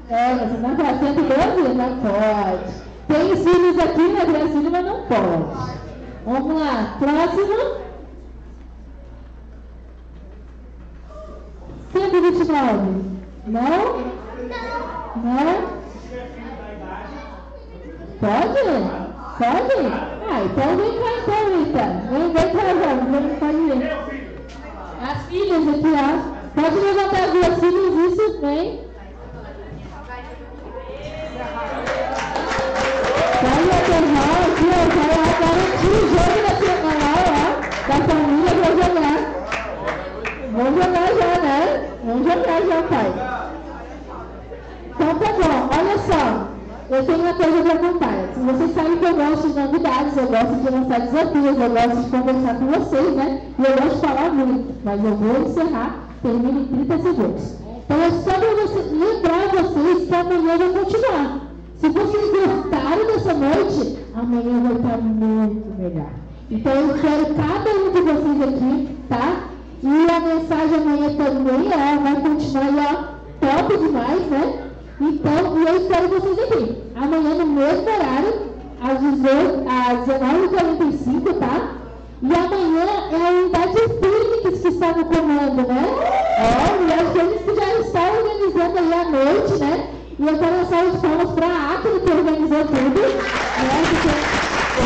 Você não pode. 112? Não pode. Tem filhos aqui na Brasília, mas não pode. Vamos lá. Próximo. 129. Não? Não? Pode? Pode? Então vem cá então, Rita. Vem cá, vamos. Pode vir. As filhas aqui, ó. Pode levantar as duas filhas, isso, vem. Pode aterrar aqui, ó. Vai garantir o jogo da semana, ó. Da família pra jogar. Vamos jogar já, né? Vamos jogar já, pai. Então tá bom, olha só. Eu tenho uma coisa para contar. Se vocês sabem que eu gosto de novidades, eu gosto de lançar desafios, eu gosto de conversar com vocês, né? E eu gosto de falar muito, mas eu vou encerrar, termino em 30 segundos. Então é só para lembrar vocês que amanhã vai continuar. Se vocês gostaram dessa noite, amanhã vai estar muito melhor. Então eu quero cada um de vocês aqui, tá? E a mensagem amanhã também, vai continuar, top demais, né? Então, eu espero vocês aqui. Amanhã no mesmo horário, às 19h45, tá? E amanhã é a unidade Fênix que está no comando, né? E a Fênix que já está organizando aí a noite, né? E eu quero lançar os palmas para a Acre que organizou tudo, né? Porque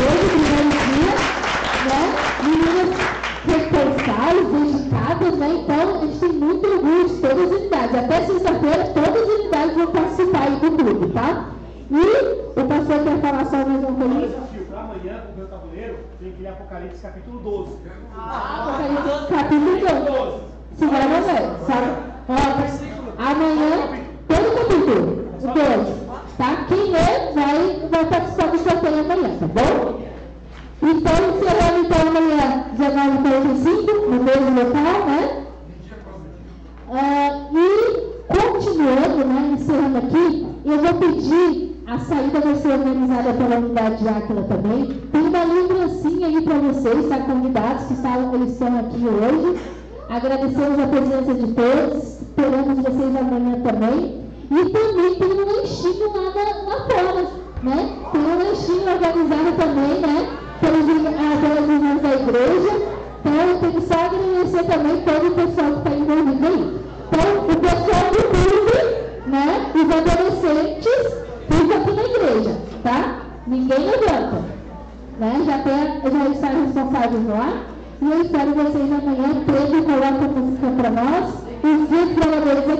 hoje, primeiro dia, né? Meninas responsáveis, dedicadas, né? Então, a gente tem muito orgulho de todas as unidades. Até sexta-feira, todas as unidades vão participar aí do clube, tá? E o pastor quer falar só mais uma coisa? Para amanhã, o meu tabuleiro, tem que ler Apocalipse capítulo 12. Apocalipse capítulo 12. Se vai ver, sabe? Amanhã, todo o capítulo, o 12. Tá? Quem ler vai participar do sorteio amanhã, tá bom? Então, encerrando então amanhã, 19h45, no mesmo local, né? E continuando, né? Encerrando aqui, eu vou pedir, a saída vai ser organizada pela unidade de Áquila também. Tem uma lembrancinha aí para vocês, tá? Convidados que eles estão aqui hoje. Agradecemos a presença de todos, esperamos vocês amanhã também. E também tem um lanchinho lá fora, né? Tem um lanchinho organizado também, né? Pelas irmãs da igreja. Então, eu tenho só agradecer também todo o pessoal que está envolvido aí. Então, o pessoal do clube, né? Os adolescentes, fica aqui na igreja, tá? Ninguém levanta, né? Já está responsáveis lá. E eu espero vocês amanhã. Pedro coloca a música para nós. Os dias trabalhadores